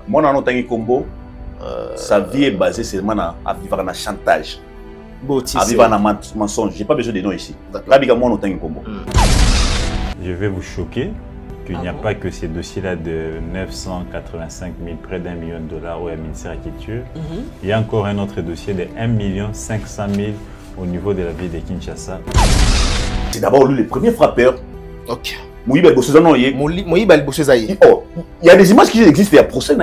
Moi, dans notre combo, sa vie est basée seulement à vivre en chantage. À vivre en mensonge. Je n'ai pas besoin de noms ici. Là, moi, notre combo. Je vais vous choquer qu'il n'y a pas que ces dossiers-là de 985 000, près d'1 million de dollars au ministère de la Culture. Il y a encore un autre dossier de 1 500 000 au niveau de la ville de Kinshasa. C'est d'abord lui le premier frappeur. Ok. Il y a des images qui existent, il y a procès.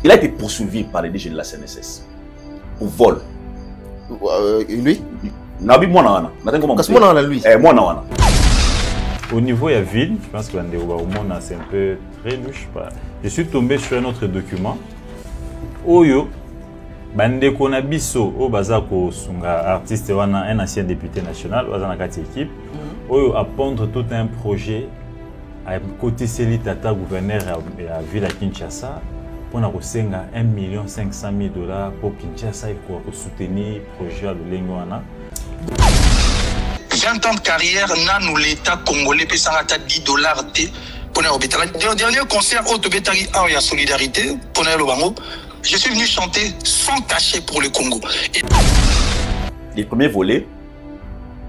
Il a été poursuivi par les DG de la CNSS pour vol. Lui? Au niveau de la ville, je pense que c'est un peu très louche. Je suis tombé sur un autre document. Oyo, Bande Konabiso, au Bazako, artiste, un ancien député national, dans équipe. Oyo a pondre tout un projet à côté Céli Tata, gouverneur de la ville de Kinshasa, pour nous 1 500 000 dollars pour Kinshasa pour soutenir le projet de Lengoana. 20 ans de carrière, nous l'État congolais paye 10 dollars pour le dernier concert au Tobetari il y a solidarité pour le Bango. Je suis venu chanter sans cachet pour le Congo. Les premiers volets,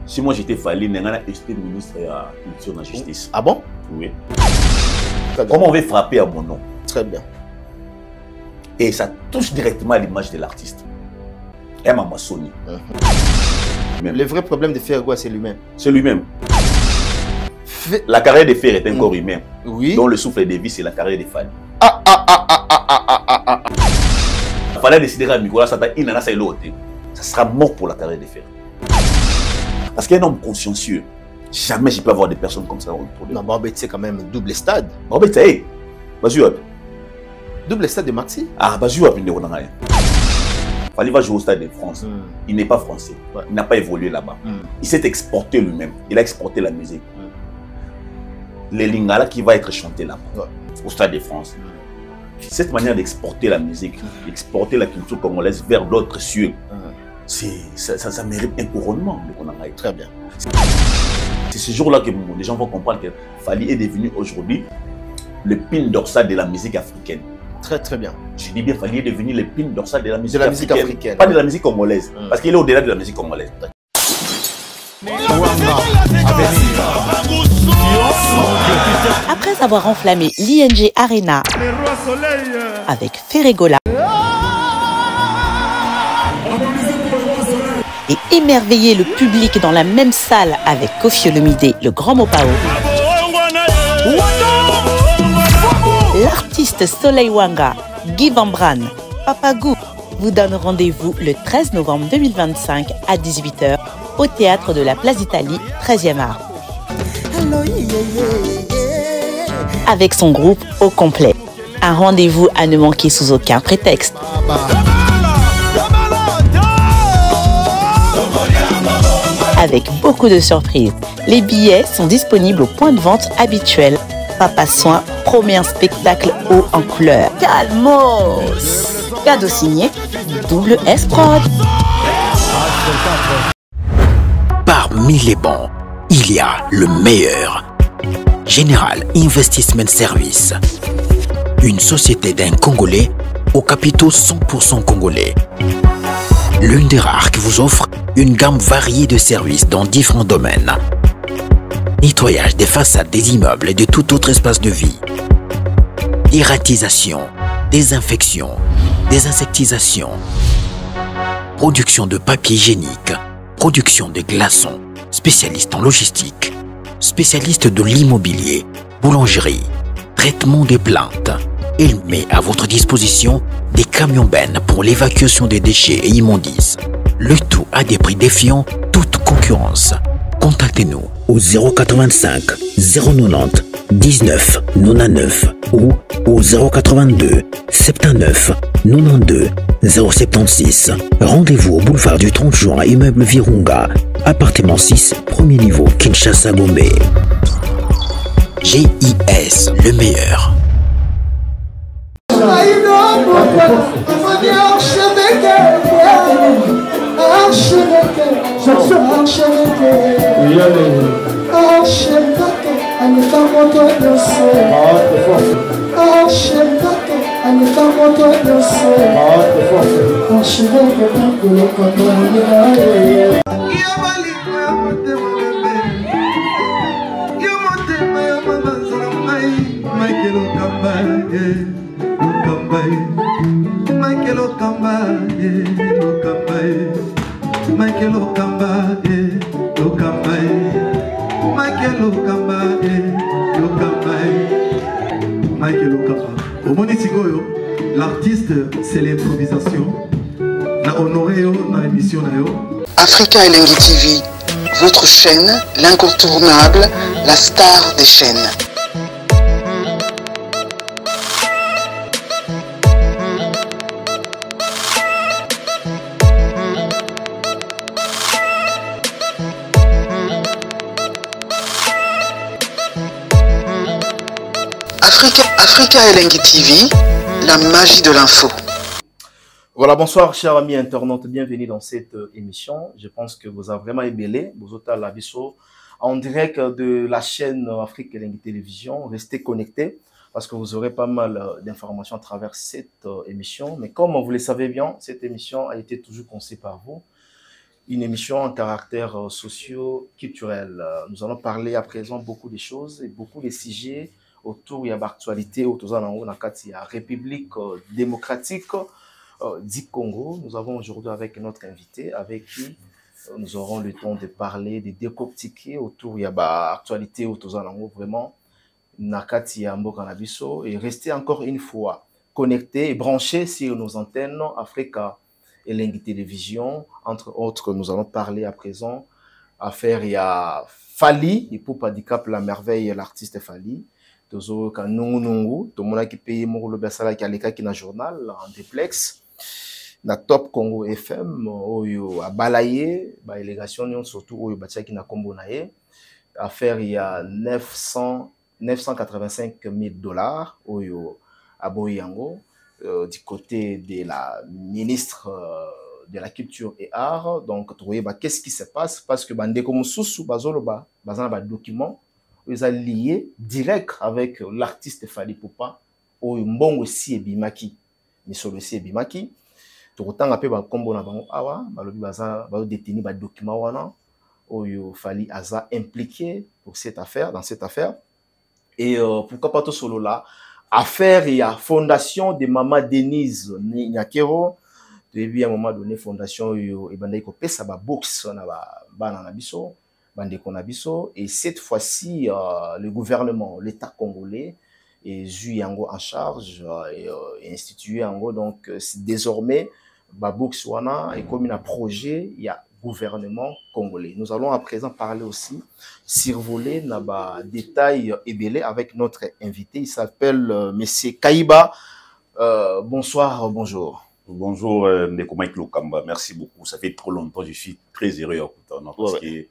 si moi j'étais Fali, j'étais ministre de la Culture et de la Justice. Ah bon? Oui. Comment on veut frapper à mon nom? Très bien. Et ça touche directement à l'image de l'artiste. Et ma Sony. Le vrai problème de Fergoua, c'est lui-même. C'est lui-même. La carrière de Fer est un corps humain. Oui. Dont le souffle de vie, c'est la carrière de Fali. Il fallait décider à Nicolas Sata, ça sera mort pour la carrière de Fer. Parce qu'un homme consciencieux, jamais je peux avoir des personnes comme ça. Non, Barbet, c'est quand même double stade. Barbet, c'est double stade de Maxi. Ah, Bazou a pris Fali va jouer au Stade de France. Il n'est pas français. Il n'a pas évolué là-bas. Il s'est exporté lui-même. Il a exporté la musique. Les Lingala qui va être chanté là-bas, au Stade de France. Cette manière d'exporter la musique, d'exporter la culture congolaise vers d'autres cieux, ça mérite un couronnement. Très bien. C'est ce jour-là que les gens vont comprendre que Fali est devenu aujourd'hui le pin dorsal de la musique africaine. Très très bien. Je dis bien, Fali est devenu le pin dorsal de la musique africaine. Pas de la musique congolaise. Parce qu'il est au-delà de la musique congolaise. Après avoir enflammé l'ING Arena avec Ferregola et émerveillé le public dans la même salle avec Koffi Olomide, le grand Mopao, l'artiste Soleil Wanga, Guy Van Bran, Papagou vous donne rendez-vous le 13 novembre 2025 à 18 h au théâtre de la Place d'Italie, 13e art. Avec son groupe au complet. Un rendez-vous à ne manquer sous aucun prétexte. Avec beaucoup de surprises. Les billets sont disponibles au point de vente habituel. Papa Soin promet un spectacle haut en couleur. Calmos! Cadeau signé Double S Prod. Parmi les bons, il y a le meilleur. Général Investment Service. Une société d'un Congolais aux capitaux 100% congolais. L'une des rares qui vous offre une gamme variée de services dans différents domaines. Nettoyage des façades des immeubles et de tout autre espace de vie. Irratisation, désinfection, désinsectisation. Production de papier hygiénique. Production de glaçons. Spécialiste en logistique. Spécialiste de l'immobilier. Boulangerie. Traitement des plaintes. Il met à votre disposition des camions-bennes pour l'évacuation des déchets et immondices. Le tout à des prix défiant toute concurrence. Contactez-nous au 085 090 19 99 ou au 082 79 92 076. Rendez-vous au boulevard du 30 juin, immeuble Virunga, appartement 6, premier niveau, Kinshasa, Gombe. GIS, le meilleur. Archevêque, L'artiste, c'est l'improvisation. Na honoré na émission na yo. Africa Elengi TV, votre chaîne, l'incontournable, la star des chaînes. Africa Elengi TV, la magie de l'info. Voilà, bonsoir chers amis internautes, bienvenue dans cette émission. Je pense que vous avez vraiment ébélé, vous êtes à la Bisso, en direct de la chaîne Africa Elengi Télévision. Restez connectés parce que vous aurez pas mal d'informations à travers cette émission. Mais comme vous le savez bien, cette émission a été toujours conçue par vous. Une émission en caractère socio-culturel. Nous allons parler à présent beaucoup de choses et beaucoup de sujets autour de l'actualité, autour de la République démocratique du Congo. Nous avons aujourd'hui avec notre invité, avec qui nous aurons le temps de parler, de décortiquer autour de l'actualité, autour de vraiment Nakati Mboka na biso, et rester encore une fois connectés et branchés sur nos antennes Africa Elengi Télévision. Entre autres, nous allons parler à présent affaire il y a Fally, et pour pas handicap la merveille, l'artiste Fally. Tozo ka nungu to mona ki paye mo le basala ki aleka ki na journal en duplex na Top Congo FM oyo abalaye ba élégation nyon surtout oyo batia ki na kombo na ye affaire il y a 985 000 $ oyo aboyango du côté de la ministre de la culture et art. Donc trouver ba qu'est-ce qui se passe parce que bande comme susu bazolo ba bazana ba document ils sont liés direct avec l'artiste Fally Ipupa au mbongo si ebimaki misolo si ebimaki to kotanga pe ba kombo na bango awa balobi baza ba détenir ba document wana oyo Fally aza impliqué pour cette affaire, dans cette affaire. Et pourquoi pas tout solo là affaire il y a fondation de Mama Denise Nyakero depuis un moment donné fondation yo ebandai ko pesa ba box na ba bana na biso. Et cette fois-ci, le gouvernement, l'État congolais, est yango en charge et institué yango. Donc, désormais, Baboux Wana est comme un projet, il y a gouvernement congolais. Nous allons à présent parler aussi, survoler des détails ébélés avec notre invité. Il s'appelle Monsieur Kaïba. Bonsoir, bonjour. Bonjour, Ndeko Mike Lokamba. Merci beaucoup. Ça fait trop longtemps, je suis très heureux parce que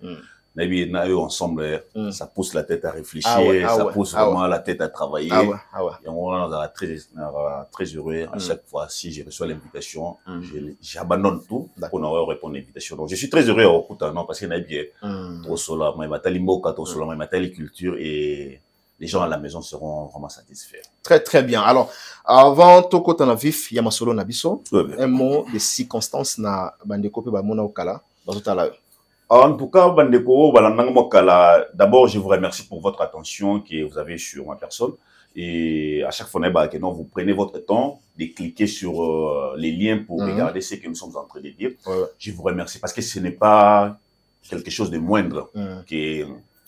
ensemble, ça pousse la tête à réfléchir, ça pousse vraiment la tête à travailler. Et on est très heureux à chaque fois. Si je reçois l'invitation, j'abandonne tout pour répondre à l'invitation. Donc, je suis très heureux parce qu'il y a bien trop solo, matali culture et les gens à la maison seront vraiment satisfaits. Très, très bien. Alors, avant tout côté na vif, Yamasolo Nabiso, un mot de circonstance na bandeko pe ba mona okala, bazotala. En tout cas, Bandeko, d'abord, je vous remercie pour votre attention que vous avez sur ma personne. Et à chaque fois, vous prenez votre temps de cliquer sur les liens pour regarder ce que nous sommes en train de dire. Je vous remercie parce que ce n'est pas quelque chose de moindre que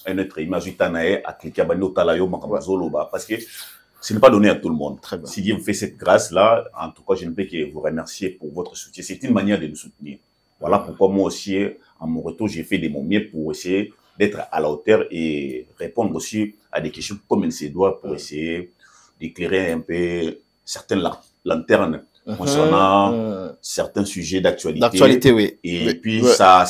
un être image à cliquer parce que ce n'est pas donné à tout le monde. Si Dieu me fait cette grâce-là, en tout cas, je ne peux que vous remercier pour votre soutien. C'est une manière de nous soutenir. Voilà pourquoi moi aussi, à mon retour, j'ai fait de mon mieux pour essayer d'être à la hauteur et répondre aussi à des questions comme il se doit pour essayer d'éclairer un peu certaines lanternes concernant certains sujets d'actualité. Oui. Et puis, ça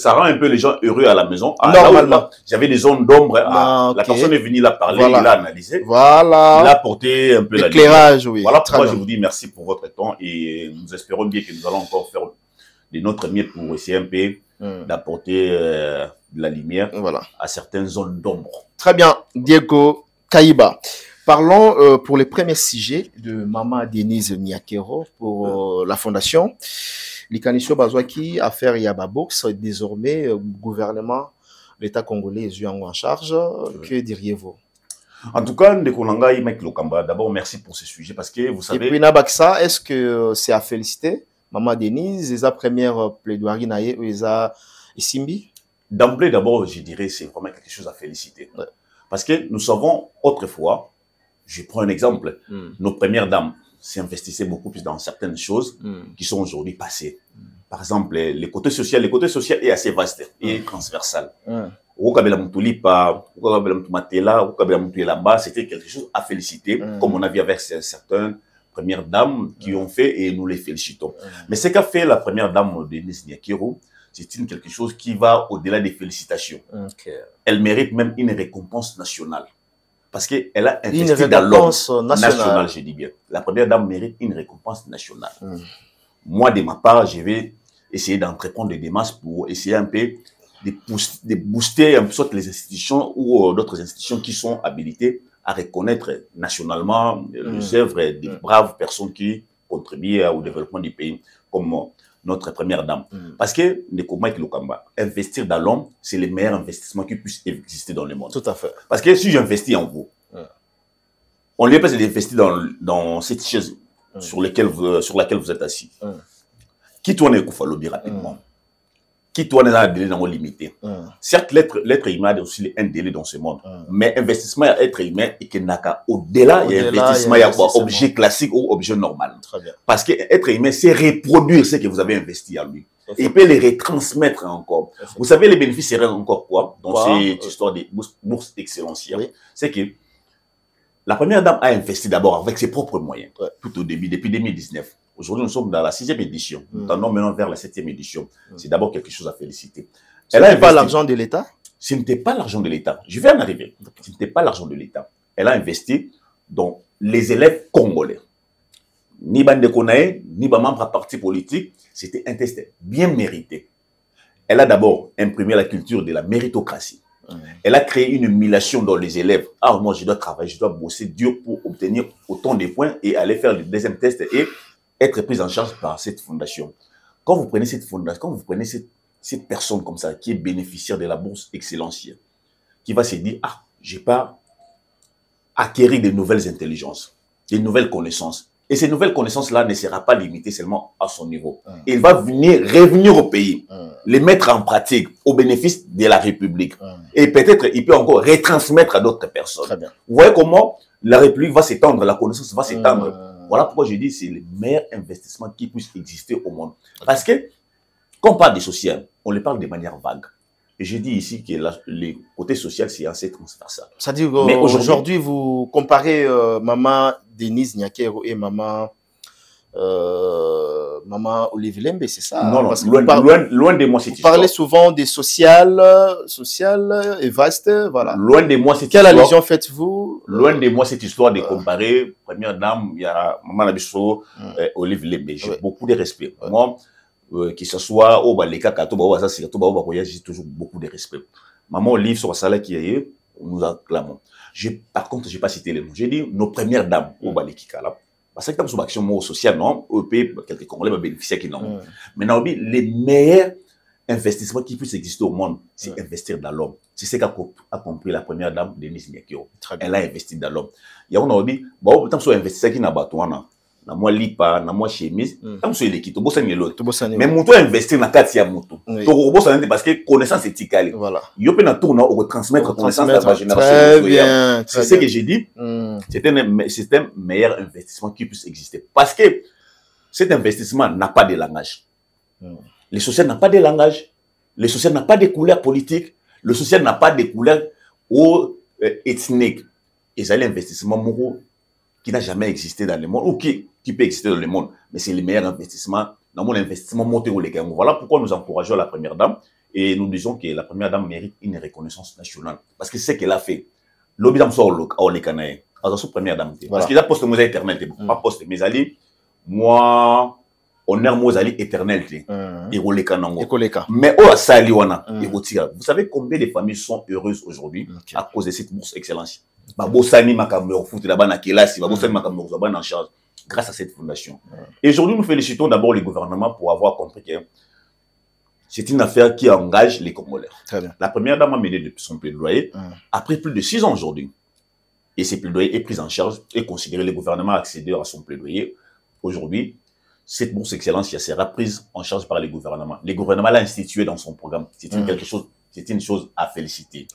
rend un peu les gens heureux à la maison. Normalement. J'avais des zones d'ombre. La personne est venue là parler, il a analysé. Voilà. Il a apporté un peu l'éclairage, oui. Voilà pourquoi je vous dis merci pour votre temps et nous espérons bien que nous allons encore faire de notre mieux pour essayer un peu d'apporter de la lumière voilà, à certaines zones d'ombre. Très bien, Diego Kaïba. Parlons pour les premiers sujets de Maman Denise Nyakero pour la fondation. Likanisho Bazwaki, affaire Yababox, désormais, gouvernement, l'État congolais est en charge. Que diriez-vous? En tout cas, d'abord, merci pour ce sujet parce que vous savez. Et puis, Nabaksa, est-ce que c'est à féliciter? Maman Denise, les première plaidoirie naïe, les Simbi? D'emblée, d'abord, je dirais c'est vraiment quelque chose à féliciter. Ouais. Parce que nous savons autrefois, je prends un exemple, nos premières dames s'investissaient beaucoup plus dans certaines choses qui sont aujourd'hui passées. Par exemple, le côté social est assez vaste et transversal. C'était quelque chose à féliciter, comme on a vu avec certaines premières dames qui ont fait et nous les félicitons. Mais ce qu'a fait la première dame de Denise Nyakero, c'est quelque chose qui va au-delà des félicitations. Elle mérite même une récompense nationale. Parce qu'elle a investi dans l'homme national, je dis bien. La première dame mérite une récompense nationale. Moi, de ma part, je vais essayer d'entreprendre des démarches pour essayer un peu de booster un peu les institutions ou d'autres institutions qui sont habilitées à reconnaître nationalement les œuvres des braves personnes qui contribuent au développement du pays, comme notre première dame. Parce que, investir dans l'homme, c'est le meilleur investissement qui puisse exister dans le monde. Tout à fait. Parce que si j'investis en vous, on lui a pas d'investir dans cette chaise sur laquelle vous êtes assis. Qui tourne le lobby rapidement. Qui tourne dans un délai limité. Certes, l'être humain a aussi un délai dans ce monde. Mais investissement à être humain et qu'il n'a qu'à au-delà, il y a investissement, il y a quoi, objet classique ou objet normal. Très bien. Parce que être humain, c'est reproduire ce que vous avez investi en lui. Et il peut les retransmettre encore. Vous savez, les bénéfices seraient encore quoi dans cette histoire des bourses excellencières? C'est que la première dame a investi d'abord avec ses propres moyens, tout au début, depuis 2019. Aujourd'hui, nous sommes dans la 6e édition. Nous tendons maintenant vers la 7e édition. C'est d'abord quelque chose à féliciter. Ce n'était pas l'argent de l'État? Ce n'était pas l'argent de l'État. Je vais en arriver. Ce n'était pas l'argent de l'État. Elle a investi dans les élèves congolais. Ni Bande Konae, ni membre à parti politique. C'était un test bien mérité. Elle a d'abord imprimé la culture de la méritocratie. Elle a créé une émulation dans les élèves. Ah, moi, je dois travailler, je dois bosser dur pour obtenir autant de points et aller faire le deuxième test et être prise en charge par cette fondation. Quand vous prenez cette fondation, quand vous prenez cette personne comme ça, qui est bénéficiaire de la bourse excellencière, qui va se dire, ah, j'ai pas acquérir de nouvelles intelligences, de nouvelles connaissances. Et ces nouvelles connaissances-là ne seront pas limitées seulement à son niveau. Il va revenir au pays, les mettre en pratique au bénéfice de la République. Et peut-être, il peut encore retransmettre à d'autres personnes. Vous voyez comment la République va s'étendre, la connaissance va s'étendre. Voilà pourquoi je dis que c'est le meilleur investissement qui puisse exister au monde. Parce que, quand on parle des social, on le parle de manière vague. Et je dis ici que le côté social, c'est assez transversal. C'est-à-dire qu'aujourd'hui, vous comparez Maman Denise Nyakero et Maman Olivier Lembe, c'est ça? Non, non, loin de moi cette histoire. Vous parlez souvent des social et vaste, voilà. Loin de moi cette histoire. Quelle allusion faites-vous? Loin de moi cette histoire de comparer, première dame, il y a Maman Nabiso, Olivier Lembe. J'ai beaucoup de respect. Moi, que ce soit au Baleka, j'ai toujours beaucoup de respect. Maman Olive sur salaire qui est, nous acclamons. Par contre, je n'ai pas cité les noms. J'ai dit nos premières dames au Baleka là. Parce que dans action sociale, non, au pays, quelques Congolais bénéficiaires qui n'ont. Maintenant, les meilleurs investissements qui puissent exister au monde, c'est investir dans l'homme. C'est ce qu'a compris la première dame, Denise Nyakero. Elle a investi dans l'homme. Il y a un autre, bon, tant que investisseur qui n'a pas tout, na moi lipa na moi chemise tam so eleki to bossa ngelo mais moto investir na kati ya moto to bossa parce que connaissance est tikali voilà yo pe na tourna au transmettre connaissance à la génération. C'est ce que j'ai dit. C'est un meilleur investissement qui puisse exister parce que cet investissement n'a pas de langage. Le social n'a pas de langage, le social n'a pas de couleur politique, le social n'a pas de couleur ethnique. Et c'est l'investissement moral qui n'a jamais existé dans le monde, ou qui peut exister dans le monde, mais c'est le meilleur investissement, dans mon investissement monté au Légué. Voilà pourquoi nous encourageons la première dame, et nous disons que la première dame mérite une reconnaissance nationale, parce que c'est ce qu'elle a fait. L'objet d'âme soit au Lécanaï, à la première dame, parce qu'il a posté mon internet, pas posté mes alliés, moi, honneur mozali éternel et roleka nango. Mais oh sali wana vous savez combien de familles sont heureuses aujourd'hui à cause de cette bourse excellence. Ba bosani makambo foot là-bas na kelasi, ba bosani makambo za en charge grâce à cette fondation. Et aujourd'hui nous félicitons d'abord le gouvernement pour avoir compris que c'est une affaire qui engage les Congolais. La première dame a mené depuis son plaidoyer après plus de 6 ans aujourd'hui. Et ce plaidoyer est pris en charge et considéré. Le gouvernement a accédé à son plaidoyer. Aujourd'hui, cette bourse excellence sera prise en charge par le gouvernement. Le gouvernement l'a institué dans son programme. C'est une chose à féliciter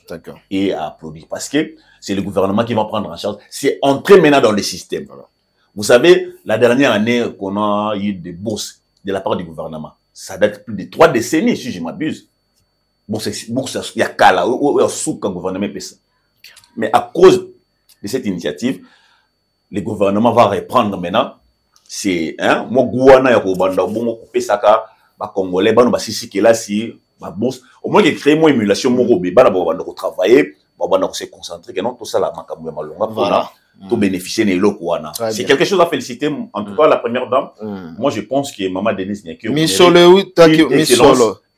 et à applaudir. Parce que c'est le gouvernement qui va prendre en charge. C'est entré maintenant dans le système. Vous savez, la dernière année qu'on a eu des bourses de la part du gouvernement, ça date plus de 3 décennies, si je m'abuse. Bourse, il y a qu'à là, où le gouvernement fait ça. Mais à cause de cette initiative, le gouvernement va reprendre maintenant. C'est moi gouana ya kobanda bongo kopesaka ba congolais bano ba sisi kelasi ba bourse au moins que créer moi émulation moko be bana ba banda ko travailler ba banda ko se concentrer que non tout ça la makambo ya malonga pour tout bénéficier de eloko wana. C'est quelque chose à féliciter en tout cas la première dame. Moi je pense que maman Denise Nyakiro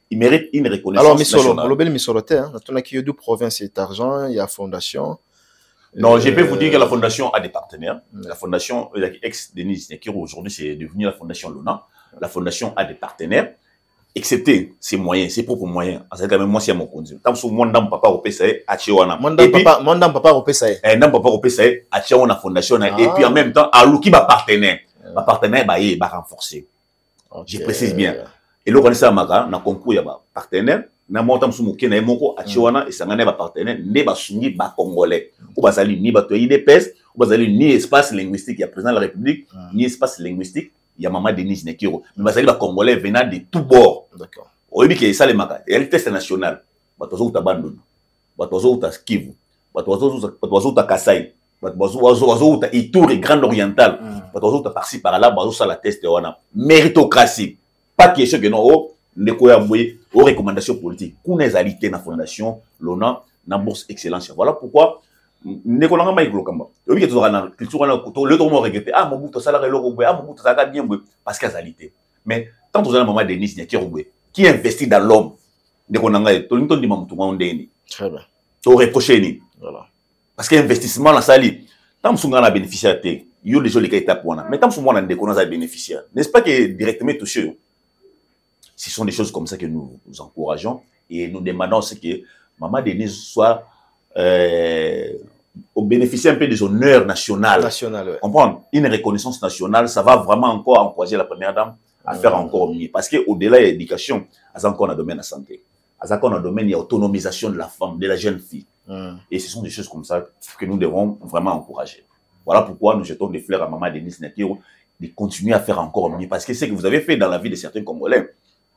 il mérite une reconnaissance. Alors Misolo, le bel Misoloté hein, on a qui deux provinces cet argent, il y a fondation. Non, je peux vous dire que la fondation a des partenaires. La fondation, ex-Denise Nyakiro, aujourd'hui, c'est devenu la fondation Lona. La fondation a des partenaires, excepté ses moyens, ses propres moyens. C'est quand même moi, c'est mon conduit. Tant que mon dame papa repessaye, à Chiwana. Mon dame papa repessaye. Dame papa repessaye, à Chiwana fondation. Et puis en même temps, à Louki, ma partenaire. Ma partenaire, il va renforcer. Je précise bien. Et là, on a un concours, il y a partenaire. Na montam sumuke na emoko achiwana esangane ba partenaire ne ba sungi ba congolais ou bazali ni ba to IDPS ou bazali ni espace linguistique ya président de la République ni espace linguistique ya maman Denise Nyakiro mais bazali ba congolais venant de tous bords. D'accord. Oyebi ke ça les maka et test national ba tozo utabandona ba tozo utaskivu ba tozo utakasai ba tozo uta Ituri Grande Orientale ba tozo uta par-ci par-là ba tozo la test wana méritocratie pas question que non aux recommandations politiques. Qu'on ait alité dans la fondation, l'ONA, dans la bourse excellence. Voilà pourquoi nous avons dit que nous avons regretté. Ah, mon bout de salaire est là, ah, mon bout de salaire est bien, parce qu'il y a alité. Mais tant que nous avons un Denis qui investit dans l'homme, nous avons dit que nous avons dit très bien. Nous reproché. Parce que l'investissement dans sa vie, tant que nous avons bénéficié, il y a des gens qui ont été mais tant que nous avons bénéficié, n'est-ce pas que directement touché? Ce sont des choses comme ça que nous encourageons et nous demandons que Maman Denise soit au bénéfice un peu des honneurs nationaux. Comprendre une reconnaissance nationale, ça va vraiment encore encourager la première dame à faire encore mieux. Parce qu'au-delà de l'éducation, il y a encore un domaine de la santé. Il y a encore un domaine de l'autonomisation de la femme, de la jeune fille. Et ce sont des choses comme ça que nous devons vraiment encourager. Voilà pourquoi nous jetons des fleurs à Maman Denise Nyakiro de continuer à faire encore mieux. Parce que ce que vous avez fait dans la vie de certains Congolais,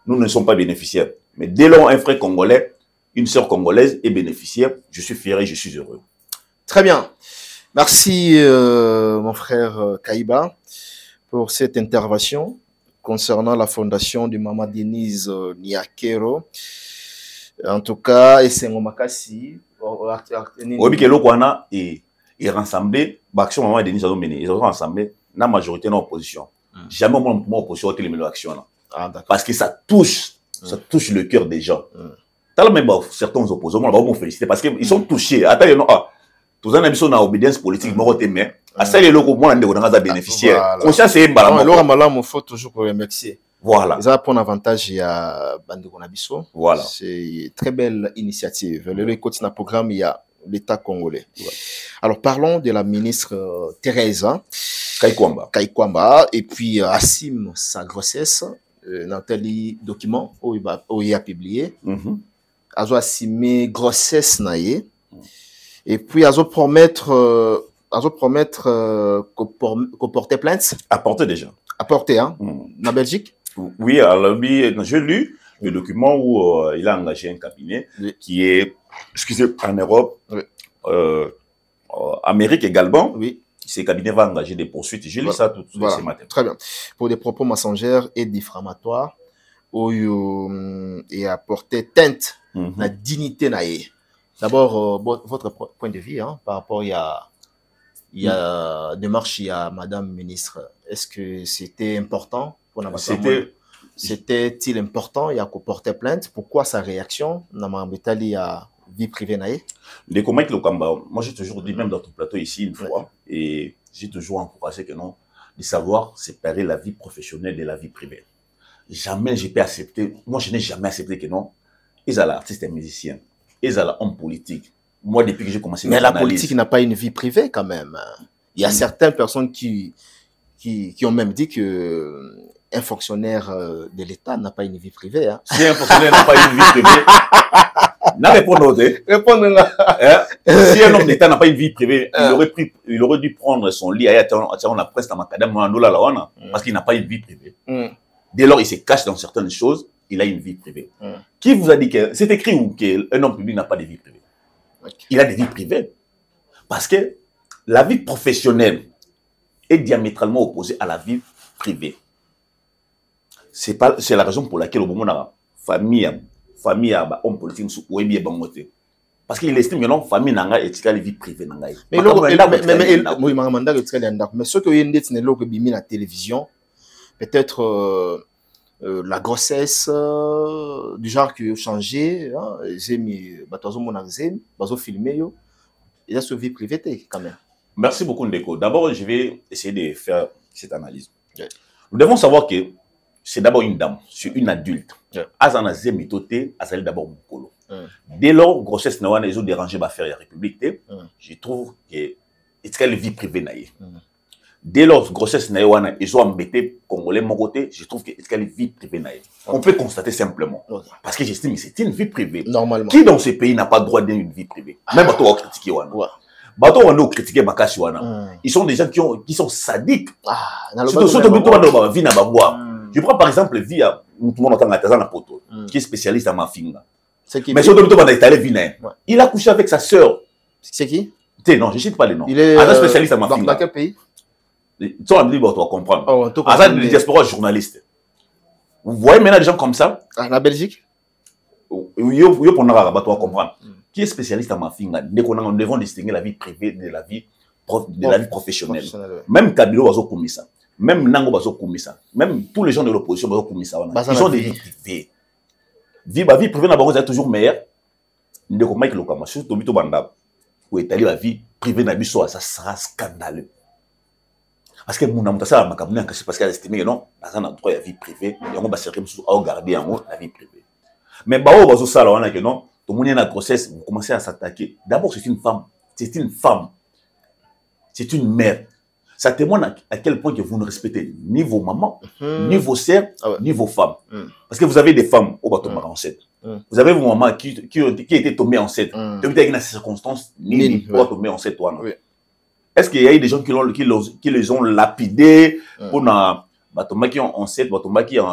nous ne sommes pas bénéficiaires. Mais dès lors, un frère congolais, une sœur congolaise est bénéficiaire, je suis fier et je suis heureux. Très bien. Merci, mon frère Kaïba, pour cette intervention concernant la fondation de Maman Denise Nyakiro. En tout cas, et c'est Makassi. Oui, que l'Okwana est rassemblé, l'action Maman Denise a mené. Ils ont rassemblé la majorité de l'opposition. Jamais mon opposition a été l'action. Parce que ça touche le cœur des gens. Même certains opposants, on va vous féliciter parce qu'ils sont touchés. Attends, tous les gens qui sont en obédience politique, mais à ça, les locaux, moi, on a bénéficié. Conscience, c'est il faut toujours remercier. Voilà. Ça pour un avantage, il y a Bande Gonabiso. Voilà. C'est une très belle initiative. Le quotidien programme, il y a l'État congolais. Ouais. Alors, parlons de la ministre Teresa Kaikwamba et puis Assim sa grossesse. Nathalie document où il a publié azo assimé grossesse naie et puis azo promettre qu'on porter plainte apporter déjà hein na Belgique. Oui, alors j'ai lu le document où il a engagé un cabinet qui est en Europe, Amérique également. Oui. Ces cabinets vont engager des poursuites. J'ai lu ça tout ce matin. Très bien. Pour des propos mensongers et diffamatoires, et apporter teinte la dignité naïe. D'abord, votre point de vue par rapport il y a démarche, il y a Madame Ministre. Est-ce que c'était important C'était-il important? Il a porté plainte. Pourquoi sa réaction? Il y a vie privée. Moi, j'ai toujours dit, même dans ton plateau ici, une fois, et j'ai toujours encouragé que non, de savoir séparer la vie professionnelle de la vie privée. Jamais j'ai pu accepter, moi je n'ai jamais accepté que non, ils sont artistes et musiciens, ils sont hommes politiques. Moi, depuis que j'ai commencé mais la politique n'a pas une vie privée quand même. Il y a certaines personnes qui ont même dit que un fonctionnaire de l'État n'a pas une vie privée. Hein. Si un fonctionnaire n'a pas une vie privée, n'a répondu. Si un homme d'État n'a pas une vie privée, il aurait dû prendre son lit à la presse dans parce qu'il n'a pas une vie privée. Dès lors, il se cache dans certaines choses, il a une vie privée. Qui vous a dit que c'est écrit où qu'un homme public n'a pas de vie privée? Il a des vies privées. Parce que la vie professionnelle est diamétralement opposée à la vie privée. C'est la raison pour laquelle au moment où la famille homme politique ou bien bangoté. Parce qu'il estime que non, famille n'a est la vie privée. Mais ce que vous dites, c'est la télévision. Peut-être la grossesse du genre qui a changé. J'ai mis filmé. Il y a ce vie privée quand même. Merci beaucoup, Ndeko. D'abord, je vais essayer de faire cette analyse. Nous devons savoir que c'est d'abord une dame, c'est une adulte. Azana Zemitote, Azali d'abord Mukolo. Dès lors, grossesse n'a pas dérangé ma faire la République. Je trouve que c'est une vie privée. Dès lors, grossesse n'a pas ils ont embêté Congolais mon côté. Je trouve que c'est une vie privée. On peut constater simplement. Parce que j'estime que c'est une vie privée. Normalement. Qui dans ce pays n'a pas le droit d'une vie privée? Même toi, on critiquer Wana. Bato on a critiqué Makashi Wana. Ils sont des gens qui sont sadiques. Je prends par exemple vie à tout le monde entend Atazana Poto, qui est spécialiste à Mafinga. Mais si on il a couché avec sa sœur. C'est qui? Non, je ne cite pas les noms. Il est spécialiste à Mafinga. Dans quel pays? Tu vas comprendre. Azan de diaspora journaliste. Vous voyez maintenant des gens comme ça? La Belgique? Oui, pour nous comprendre. Qui est spécialiste à Mafinga? Nous devons distinguer la vie privée de la vie professionnelle. Même Kabilo Bazo Koumissa. Même Nango Bazo Koumissa. Même tous les gens de l'opposition Bazo Koumissa. Ils ont des vies privées. La vie privée est toujours meilleure. Ndeko Mike Lokama, surtout Tobito Banda, où est allé la vie privée n'a ça sera scandaleux. Parce que mon amour, ça m'a capté parce qu'elle estime que non, dans un endroit il y a vie privée, et on va se regarder en haut la vie privée. Mais bah Bazo ça là on a que non, tout le monde est en grossesse, vous commencez à s'attaquer. D'abord c'est une femme, c'est une mère. Ça témoigne à quel point que vous ne respectez ni vos mamans, ni vos sœurs, ni vos femmes. Parce que vous avez des femmes au bateau enceinte. Vous avez vos mamans qui étaient tombées enceintes. Vous avez dans ces circonstances, ni pour tomber enceinte. Est-ce qu'il y a eu des gens qui les ont lapidés pour qui ont enceinte, qui ont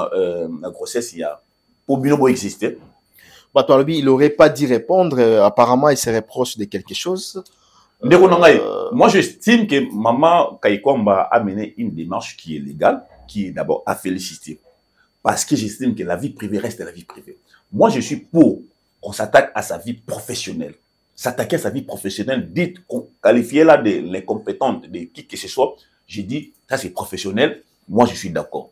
la grossesse, il y a pour bien exister? Il n'aurait pas dû répondre. Apparemment, il serait proche de quelque chose. Moi, j'estime que Maman Kaikomba a mené une démarche qui est légale, qui est d'abord à féliciter. Parce que j'estime que la vie privée reste la vie privée. Moi, je suis pour qu'on s'attaque à sa vie professionnelle. S'attaquer à sa vie professionnelle, dites, qualifiez là de l'incompétente, de qui que ce soit. J'ai dit, ça c'est professionnel, moi je suis d'accord.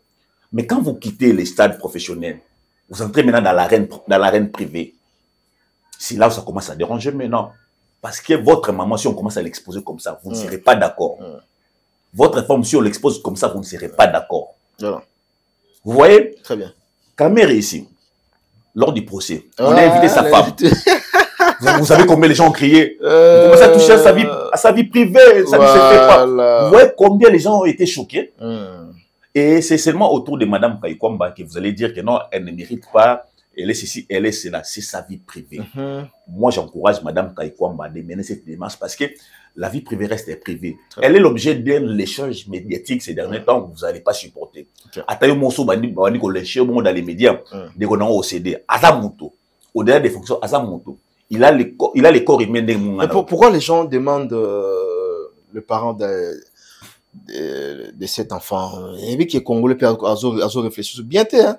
Mais quand vous quittez les stades professionnels, vous entrez maintenant dans l'arène privée. C'est là où ça commence à déranger maintenant. Parce que votre maman, si on commence à l'exposer comme ça, vous ne serez pas d'accord. Votre femme, si on l'expose comme ça, vous ne serez pas d'accord. Voilà. Vous voyez? Très bien. Caméra ici, lors du procès, on a invité sa femme. Vous savez combien les gens ont crié? Vous commencez à toucher à sa vie privée, ça ne se fait pas. Vous voyez combien les gens ont été choqués? Et c'est seulement autour de Madame Kaikomba que vous allez dire que non, elle ne mérite pas. Elle est ceci, elle est cela, c'est sa vie privée. Moi, j'encourage Madame Kaikomba de mener cette démarche parce que la vie privée reste privée. Elle est l'objet d'un échange médiatique ces derniers temps que vous n'allez pas supporter. Atayo Monso Bandi dans les médias, des gens au CD, Azamuto, au-delà des fonctions, Azamuto. Il a les corps humains des gens. Pourquoi les gens demandent le parent de cet enfant? Et vu que les Congolais peuvent réfléchir bien, hein?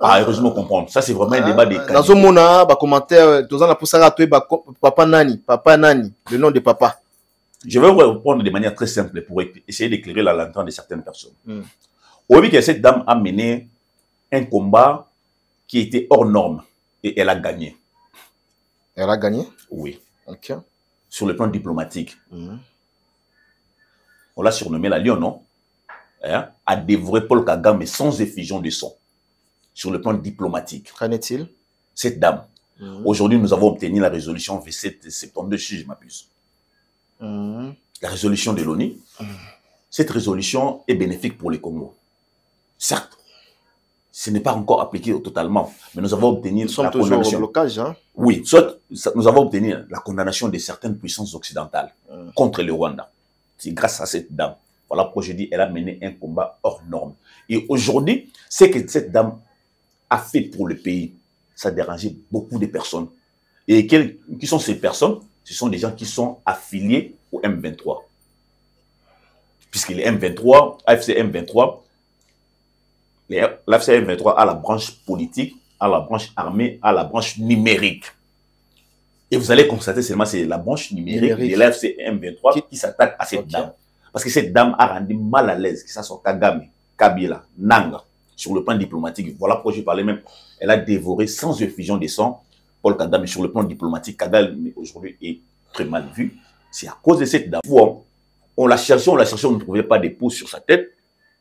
Heureusement comprendre. Ça, c'est vraiment un débat des cas. Dans ce moment, commentaire, papa Nani, le nom de papa. Je vais vous répondre de manière très simple pour essayer d'éclairer la lanterne de certaines personnes. Oui, que cette dame a mené un combat qui était hors norme et elle a gagné. Elle a gagné? Oui. Ok. Sur le plan diplomatique. On l'a surnommé la Lion, non? Hein? A dévoré Paul Kagame sans effusion de sang. Sur le plan diplomatique. Qu'en est-il? Cette dame. Aujourd'hui, nous avons obtenu la résolution V772, si je m'abuse. La résolution de l'ONU. Cette résolution est bénéfique pour les Congo. Certes, ce n'est pas encore appliqué totalement, mais nous avons obtenu la condamnation. Au blocage, hein? Oui, soit nous avons obtenu la condamnation de certaines puissances occidentales contre le Rwanda. C'est grâce à cette dame. Voilà pourquoi je dis elle a mené un combat hors norme. Et aujourd'hui, ce que cette dame a fait pour le pays, ça a dérangé beaucoup de personnes. Et qui sont ces personnes? Ce sont des gens qui sont affiliés au M23. Puisque les M23, AFC M23, l'AFC M23 a la branche politique, a la branche armée, a la branche numérique. Et vous allez constater seulement c'est la branche numérique de l'AFC M23 qui s'attaque à cette dame. Parce que cette dame a rendu mal à l'aise, que ça soit Kagame, Kabila, Nanga, sur le plan diplomatique. Voilà pourquoi je parlais même. Elle a dévoré sans effusion de sang Paul Kagame sur le plan diplomatique. Kagame aujourd'hui est très mal vu. C'est à cause de cette dame. On la cherchait, on ne trouvait pas des pouces sur sa tête.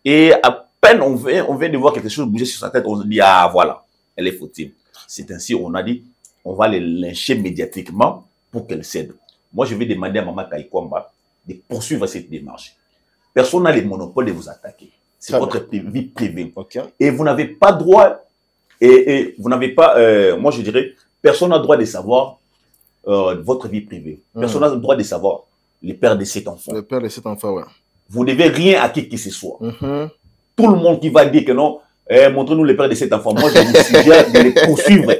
Et à peine on vient de voir quelque chose bouger sur sa tête, on se dit, ah voilà, elle est fautive. C'est ainsi, on a dit, on va les lyncher médiatiquement pour qu'elle cède. Moi, je vais demander à Maman Kaikwamba de poursuivre cette démarche. Personne n'a le monopole de vous attaquer. C'est votre vie privée. Okay. Et vous n'avez pas droit, et vous n'avez pas, moi je dirais, personne n'a droit de savoir votre vie privée. Personne n'a droit de savoir le père de cet enfant. Le père de cet enfant, ouais. Vous ne devez rien à qui que ce soit. Tout le monde qui va dire que non, montrez-nous le père de cet enfant. Moi, je vous suggère de les poursuivre.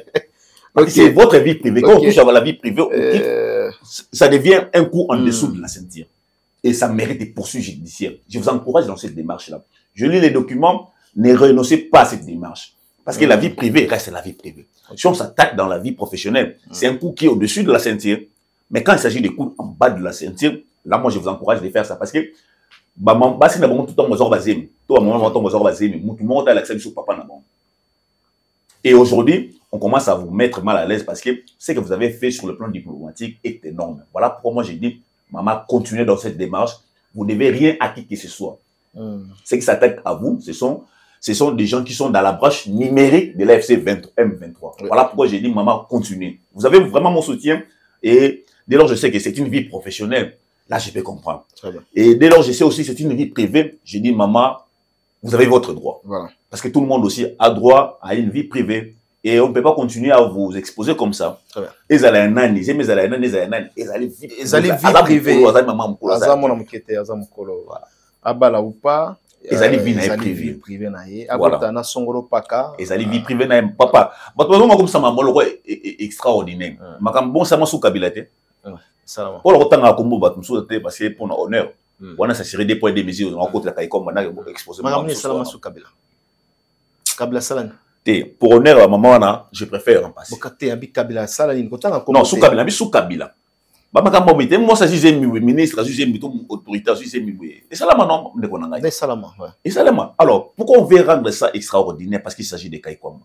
C'est votre vie privée. Quand on touche à la vie privée, ça devient un coup en dessous de la ceinture. Et ça mérite des poursuites judiciaires. Je vous encourage dans cette démarche-là. Je lis les documents, ne renoncez pas à cette démarche. Parce que la vie privée reste la vie privée. Si on s'attaque dans la vie professionnelle, c'est un coup qui est au-dessus de la ceinture. Mais quand il s'agit des coups en bas de la ceinture, là, moi, je vous encourage de faire ça. Parce que, et aujourd'hui, on commence à vous mettre mal à l'aise parce que ce que vous avez fait sur le plan diplomatique est énorme. Voilà pourquoi moi, j'ai dit, maman, continuez dans cette démarche. Vous ne devez rien à qui que ce soit. Ceux qui s'attaquent à vous, ce sont des gens qui sont dans la branche numérique de l'AFC M23. Voilà pourquoi j'ai dit, maman, continuez. Vous avez vraiment mon soutien. Et dès lors, je sais que c'est une vie professionnelle. Là, je peux comprendre. Et dès lors, je sais aussi que c'est une vie privée. J'ai dit, maman, vous avez votre droit. Voilà. Parce que tout le monde aussi a droit à une vie privée. Et on ne peut pas continuer à vous exposer comme ça. Ils allaient un an, ils allaient un an, ils allaient vie privée. Abala ou pas. Ils allaient vie privée. Abotana songolo paka. Ils allaient vie privée. Papa. Comme ça, maman, est extraordinaire. Bon, ça m'a sous kabilate. Pour le retour à Combo, parce que pour l'honneur, on a s'assuré des points de mesure. On a côté la Kaikom, on a exposé. Kabila Salani. Pour honneur à maman, je préfère en passer. Non, sous Kabila, sous Kabila. Moi, ça j'ai ministre, j'ai autorité, j'ai et ça là maintenant, et ça là. Alors, pourquoi on veut rendre ça extraordinaire? Parce qu'il s'agit de Kaikom.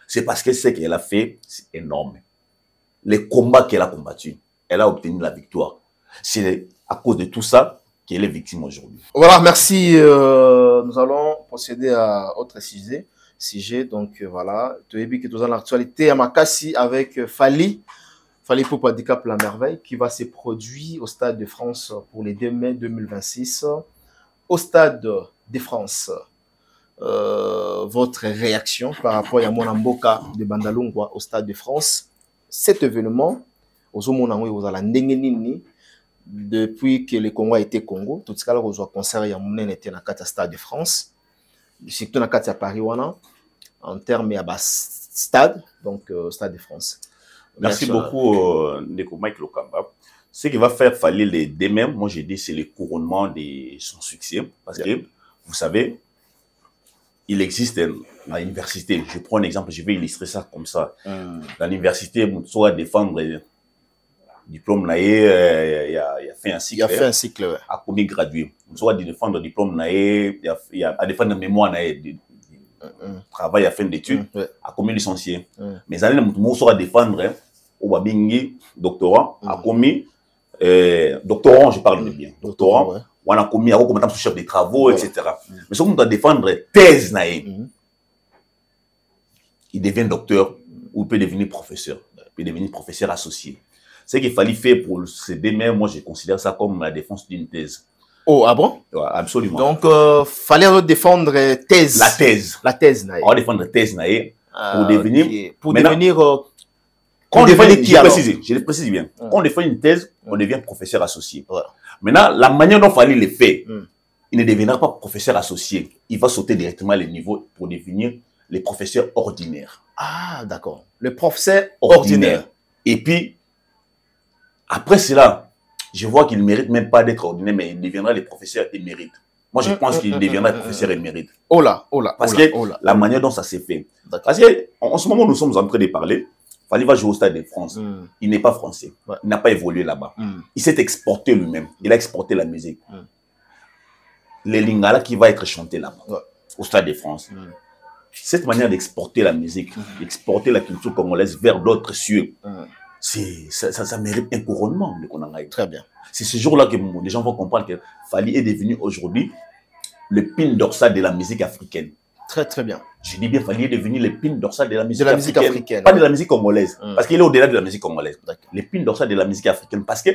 C'est parce que ce qu'elle a fait, c'est énorme. Les combats qu'elle a combattus, elle a obtenu la victoire. C'est à cause de tout ça qu'elle est victime aujourd'hui. Voilà, merci. Nous allons procéder à autre sujet. Donc voilà, tu as vu que tu as l'actualité à Makassi avec Fally Ipupa Handicap La Merveille qui va se produire au Stade de France pour les 2 mai 2026. Au Stade de France, votre réaction par rapport à Mona Mboka de Bandalungwa au Stade de France? Cet événement, depuis que le Congo a été Congo, tout ce cas là, on a concert à Mounen était dans le Stade de France, surtout dans le Paris en termes de stade, donc Stade de France. Merci beaucoup, Ndeko Mike Lokamba. Ce qui va faire Fally les demain, moi j'ai dit, c'est le couronnement de son succès. Parce que, vous savez, il existe à l'université. Je prends un exemple, je vais illustrer ça comme ça. Dans l'université, on doit défendre diplôme il a fait un cycle. Il a fait un cycle, ouais. A commis gradué. On soit défendre le diplôme il a défendre le mémoire travail à fin d'études, a commis licencié. Mais allez nous soit défendre au babingi doctorat, a commis doctorant, je parle de bien. Doctorant, on a commis à comme chef de travaux, etc. Mais si on doit défendre thèse il devient docteur ou il peut devenir professeur. Il peut devenir professeur associé. Ce qu'il fallait faire pour céder, mais moi je considère ça comme la défense d'une thèse. Oh, ah bon? Ouais, absolument. Donc, fallait défendre thèse. La thèse. La thèse, on va défendre thèse pour devenir. Okay. Pour devenir. Quand on défend, je le précise bien. Quand on défend une thèse, on devient professeur associé. Maintenant, la manière dont il fallait le faire, il ne deviendra pas professeur associé. Il va sauter directement les niveaux pour devenir les professeurs ordinaires. Ah, d'accord. Le professeur ordinaire. Et puis, après cela, je vois qu'il ne mérite même pas d'être ordinaire, mais il deviendra le professeur émérite. Moi, je pense qu'il deviendra le professeur émérite. Oh là. Parce que la manière dont ça s'est fait. Parce qu'en ce moment, nous sommes en train de parler. Fali va jouer au Stade de France. Il n'est pas français. Il n'a pas évolué là-bas. Il s'est exporté lui-même. Il a exporté la musique. Les lingala qui va être chanté là-bas, au Stade de France. Cette manière d'exporter la musique, d'exporter la culture congolaise vers d'autres cieux, ça mérite un couronnement de Konangaï. Très bien. C'est ce jour-là que les gens vont comprendre que Fali est devenu aujourd'hui le pin dorsal de la musique africaine. Très, très bien. Je dis bien, Fali est devenu le pin dorsal de la musique africaine. Pas de la musique congolaise. Parce qu'il est au-delà de la musique congolaise. Le pin dorsal de la musique africaine. Parce que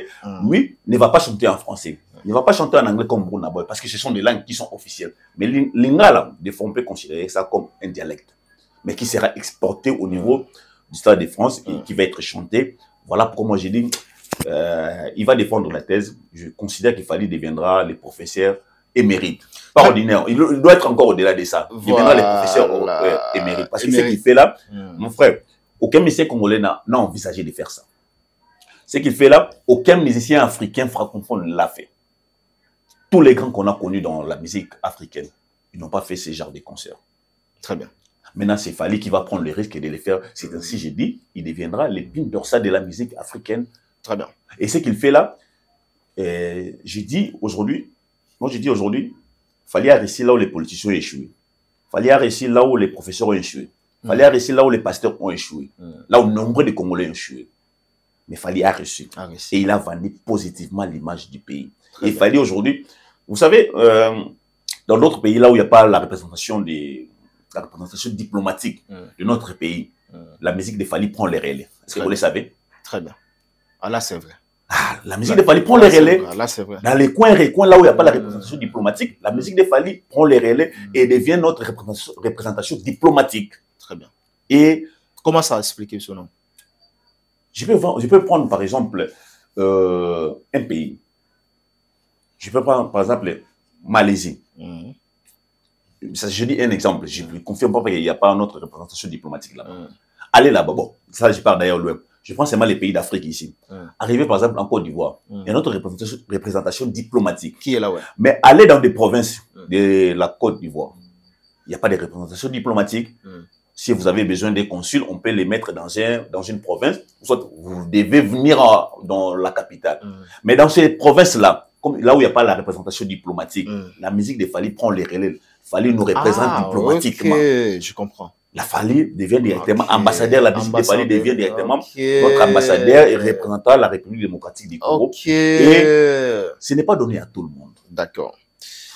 lui ne va pas chanter en français. Il ne va pas chanter en anglais comme Burna Boy. Parce que ce sont des langues qui sont officielles. Mais l'ingala, des fois, on peut considérer ça comme un dialecte. Mais qui sera exporté au niveau du Stade de France et qui va être chanté. Voilà pourquoi moi j'ai dit, il va défendre la thèse. Je considère qu'il Fali deviendra le professeur émérite. Pas ordinaire. Il doit être encore au-delà de ça. Il deviendra le professeur émérite. Parce que ce qu'il fait là, mon frère, aucun musicien congolais n'a envisagé de faire ça. Ce qu'il fait là, aucun musicien africain francophone ne l'a fait. Tous les grands qu'on a connus dans la musique africaine, ils n'ont pas fait ce genre de concert. Très bien. Maintenant, c'est Fali qui va prendre le risque de les faire. C'est ainsi, je dis, il deviendra l'épine dorsale de la musique africaine. Très bien. Et ce qu'il fait là, je dis aujourd'hui, Fali a réussi là où les politiciens ont échoué. Fali a réussi là où les professeurs ont échoué. Fali a réussi là où les pasteurs ont échoué. Là où nombre de Congolais ont échoué. Mais Fali a réussi. Et il a vendu positivement l'image du pays. Très et Fali aujourd'hui, vous savez, dans d'autres pays là où il n'y a pas la représentation diplomatique de notre pays, la musique de Fali prend les relais. Est-ce que vous le savez? Très bien. Ah là, c'est vrai. Ah, la musique de Fali prend les relais. Là, c'est vrai. Dans les coins là où il n'y a pas la représentation diplomatique, la musique de Fali prend les relais et devient notre représentation diplomatique. Très bien. Et comment ça expliquer ce nom? Je peux prendre par exemple un pays. Je peux prendre par exemple Malaisie. Je dis un exemple. Je ne confirme pas qu'il n'y a pas notre représentation diplomatique là-bas. Allez là-bas. Bon, ça je parle d'ailleurs loin. Je prends seulement les pays d'Afrique ici. Arriver par exemple en Côte d'Ivoire, il y a notre représentation diplomatique. Qui est là, ouais. Mais aller dans des provinces de la Côte d'Ivoire, il n'y a pas de représentation diplomatique. Si vous avez besoin des consuls, on peut les mettre dans une province. Soit vous devez venir dans la capitale. Mais dans ces provinces-là, comme là où il n'y a pas la représentation diplomatique, la musique de Fali prend les relais. Fali nous représente diplomatiquement. Ok, je comprends. La Fali devient directement ambassadeur, la musique de Fali devient directement notre ambassadeur et représentant la République démocratique du Congo. Et ce n'est pas donné à tout le monde. D'accord.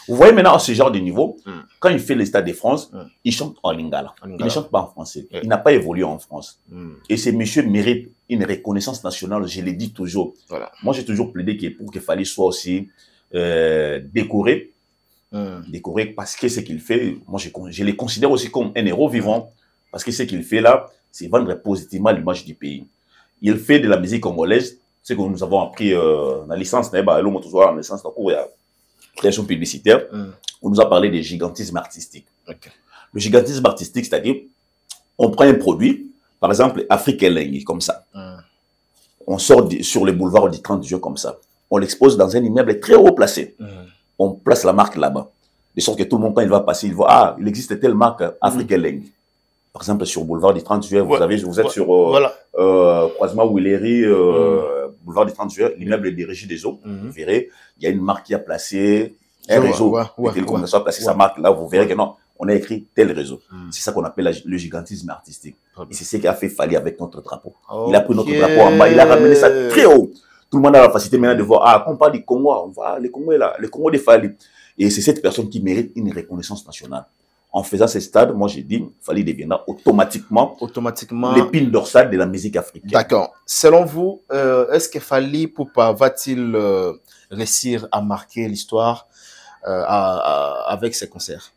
Vous voyez maintenant à ce genre de niveau, quand il fait le Stade de France, il chante en lingala. Il ne chante pas en français. Il n'a pas évolué en France. Et ce monsieur mérite une reconnaissance nationale, je l'ai dit toujours. Voilà. Moi, j'ai toujours plaidé pour que Fali soit aussi décoré. Décoré parce que ce qu'il fait, moi je le considère aussi comme un héros vivant. Parce que ce qu'il fait là, c'est vendre positivement l'image du pays. Il fait de la musique congolaise, ce que nous avons appris dans la licence, en licence de cours, création publicitaire, on nous a parlé de gigantisme artistique. Le gigantisme artistique, c'est-à-dire, on prend un produit, par exemple, Afrique Elengi, comme ça. On sort sur le boulevard du 30 juin comme ça. On l'expose dans un immeuble très haut placé. On place la marque là-bas. De sorte que tout le monde, quand il va passer, il voit, ah, il existe telle marque, Afrique Elengi. Par exemple, sur le boulevard du 30 juin, vous êtes sur croisement Willery, boulevard des 30 juillet, l'immeuble des Régies des Eaux. Vous verrez, il y a une marque qui a placé un réseau de télécommunications, a placé sa marque là, vous verrez que non, on a écrit tel réseau. C'est ça qu'on appelle le gigantisme artistique. Et c'est ce qui a fait Fally avec notre drapeau. Il a pris notre drapeau en bas, il a ramené ça très haut. Tout le monde a la facilité maintenant de voir, ah, quand on parle du Congo, on voit le Congo est là, le Congo de Fally. Et c'est cette personne qui mérite une reconnaissance nationale. En faisant ces stades, moi j'ai dit, Fally deviendra automatiquement l'épine dorsale de la musique africaine. D'accord. Selon vous, est-ce que Fally Ipupa va-t-il réussir à marquer l'histoire avec ses concerts?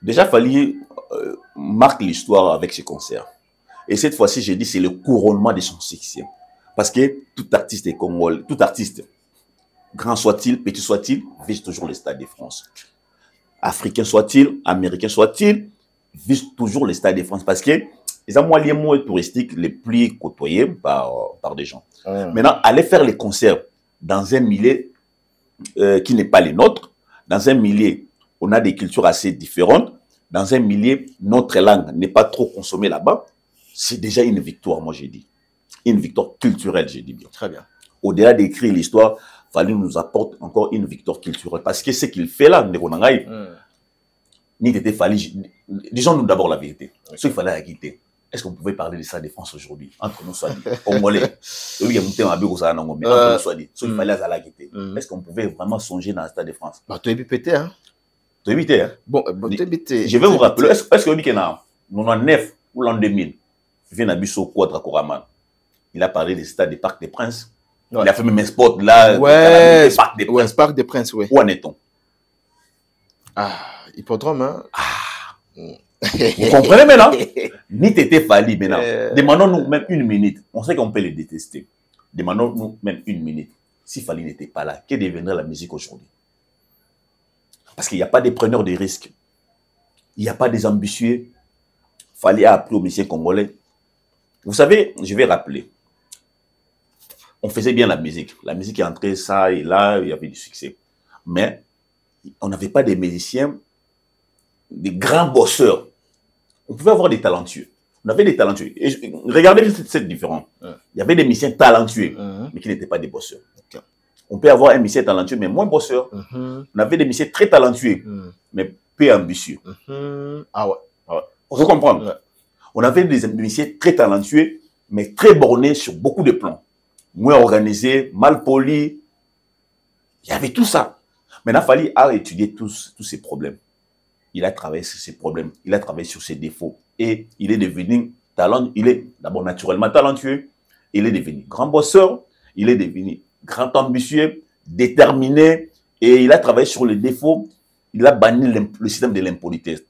Déjà, Fally marque l'histoire avec ses concerts. Et cette fois-ci, j'ai dit, c'est le couronnement de son succès. Parce que tout artiste est congolais, tout artiste, grand soit-il, petit soit-il, vise toujours le Stade de France. Africain soit-il, américain soit-il, vise toujours le Stade de France. Parce que les moyens touristiques les plus côtoyés par des gens. Maintenant, aller faire les concerts dans un milieu qui n'est pas le nôtre, dans un milieu on a des cultures assez différentes, dans un milieu, notre langue n'est pas trop consommée là-bas, c'est déjà une victoire, moi j'ai dit. Une victoire culturelle, j'ai dit bien. Très bien. Au-delà d'écrire l'histoire, Fally nous apporte encore une victoire culturelle. Parce que ce qu'il fait là, ni Fally, disons-nous d'abord la vérité. Ce qu'il fallait quitter. Est-ce qu'on pouvait parler de ça de France aujourd'hui? Entre nous, soit dit. Congolais. Est-ce qu'on pouvait vraiment songer dans le Stade de France? Bah, tu es pété, hein? Tu es évité, hein? Bon, tu es évité. Je vais vous rappeler, est-ce que vous avez 99 ou l'an 2000, vient à Bisso Quadra Koraman. Il a parlé des stades des Parcs des Princes. Ouais. Il a fait même un spot là. Ouais, Parc des Princes, ouais. Où en est-on? Ah, hippodrome, hein? Vous comprenez maintenant? Ni t'étais Fally maintenant. Demandons-nous même une minute. On sait qu'on peut les détester. Demandons-nous même une minute. Si Fally n'était pas là, que deviendrait la musique aujourd'hui? Parce qu'il n'y a pas des preneurs de risques. Il n'y a pas des ambitieux. Fally a appris aux musiciens congolais. Vous savez, je vais rappeler. On faisait bien la musique. La musique est entrée, ça et là, il y avait du succès. Mais on n'avait pas des musiciens, des grands bosseurs. On pouvait avoir des talentueux. On avait des talentueux. Et regardez cette différence. Il y avait des musiciens talentueux, mais qui n'étaient pas des bosseurs. Okay. On peut avoir un musicien talentueux, mais moins bosseur. On avait des musiciens très talentueux, mais peu ambitieux. Ah ouais. On peut comprendre. Ouais. On avait des musiciens très talentueux, mais très bornés sur beaucoup de plans. Moins organisés, mal polis. Il y avait tout ça. Maintenant, Fally a étudié tous ces problèmes. Il a travaillé sur ses problèmes. Il a travaillé sur ses défauts. Et il est devenu talentueux. Il est d'abord naturellement talentueux. Il est devenu grand bosseur. Il est devenu grand ambitieux, déterminé. Et il a travaillé sur les défauts. Il a banni le système de l'impolitesse.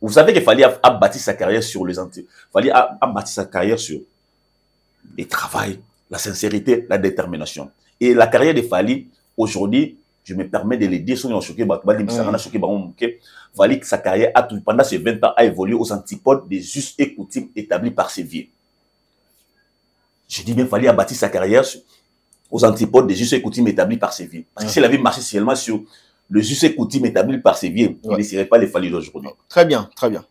Vous savez que Fally a bâti sa carrière sur les anti. Fally a bâti sa carrière sur le travail, la sincérité, la détermination. Et la carrière de Fally, aujourd'hui, je me permets de le dire, Fally, sa carrière, pendant ces 20 ans, a évolué aux antipodes des us et coutumes établis par ses vieux. Je dis bien, Fally a bâti sa carrière aux antipodes des us et coutumes établis par ses vieux. Parce que s'il avait marché seulement sur les us et coutumes établis par ses vieux, il ne serait pas les Fally d'aujourd'hui. Très bien, très bien.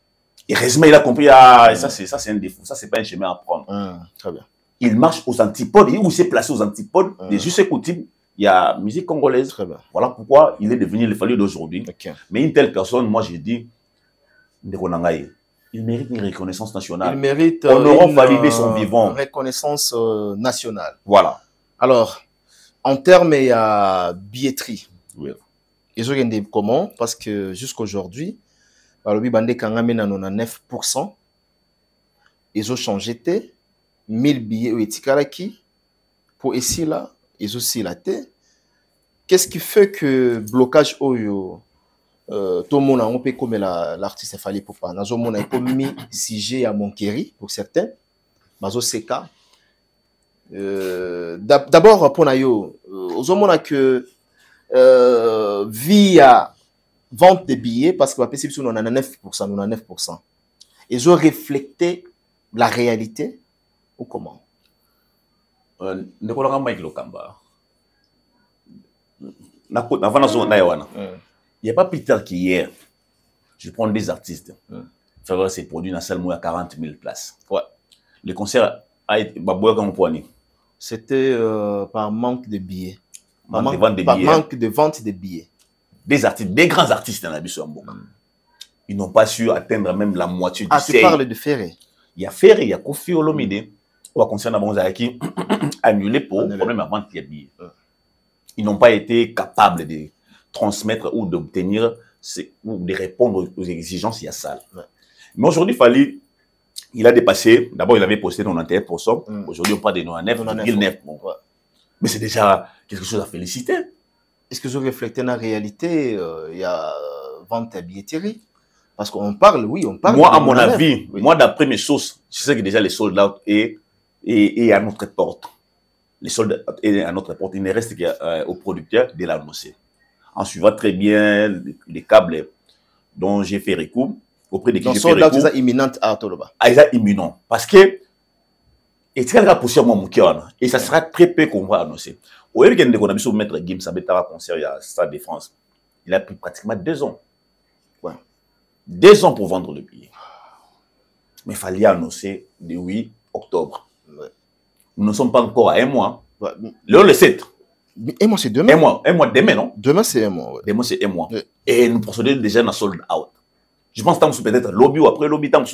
Et heureusement, il a compris, ça c'est un défaut, ça c'est pas un chemin à prendre. Très bien. Il marche aux antipodes, et où il s'est placé aux antipodes des us et coutumes. Il y a musique congolaise. Très bien. Voilà pourquoi il est devenu le Fally d'aujourd'hui. Okay. Mais une telle personne, moi j'ai dit, il mérite une reconnaissance nationale. Il mérite on aura validé son vivant. Une reconnaissance nationale. Voilà. Alors, en termes de billetterie, oui. Ils ont gagné comment? Parce que jusqu'à aujourd'hui, ils ont 9%. Ils ont changé 1000 billets pour ici là. Ils ont aussi la tête. Qu'est-ce qui fait que blocage oyo tout le monde a un peu comme l'artiste Fally Ipupa. Nazo mona a mis sujet à Monkeri pour certains. Mazo seka. D'abord pour nayo, aux mona que via vente de billets parce que la perception on a 9%, on a 9%. Ils ont reflété la réalité ou comment? Il n'y a pas plus tard qu'hier, je prends des artistes. Faire ces produits dans la salle à 40 000 places. Ouais. Le concert a été C'était par manque de billets. Manque de vente de billets. Des artistes, des grands artistes dans la Bissau Mboka. Ils n'ont pas su atteindre même la moitié du seuil. Ah, tu parles de Ferré. Il y a Ferré, il y a Kofi Olomide. On va concerner qui annulé pour le problème avant qu'il y ait billets. Ils n'ont pas été capables de transmettre ou d'obtenir ou de répondre aux exigences, il y a ça. Mais aujourd'hui, Fally, il a dépassé, d'abord il avait posté 91%, aujourd'hui on parle de 99,9%. Mais c'est déjà quelque chose à féliciter. Est-ce que je reflète dans la réalité, il y a vente à billetterie? Parce qu'on parle, oui, on parle. Moi, à mon avis, moi d'après mes sources, je sais que déjà les sold out est à notre porte. Les sold out est à notre porte. Il ne reste qu'au producteur de l'annoncer. En suivant très bien les câbles dont j'ai fait recours auprès de qui j'ai fait recours. Donc, sold out, c'est imminent à Toloba. Ah, c'est imminent. Parce que, et c'est la position mon cœur, et ça sera très peu qu'on va annoncer. Au week-end de Konami, sur Maître Gims, ça a concert il y a Stade de France. Il a pris pratiquement 2 ans. Ouais. 2 ans pour vendre le billet. Mais il fallait annoncer le 8 octobre. Ouais. Nous ne sommes pas encore à 1 mois. Ouais. Le 7. 1 mois, c'est demain. 1 mois demain, non? Demain, c'est 1 mois. Ouais. Demain, c'est 1 mois. Ouais. Et nous procédons déjà dans sold out. Je pense que c'est peut-être lobby ou après lobby. Donc,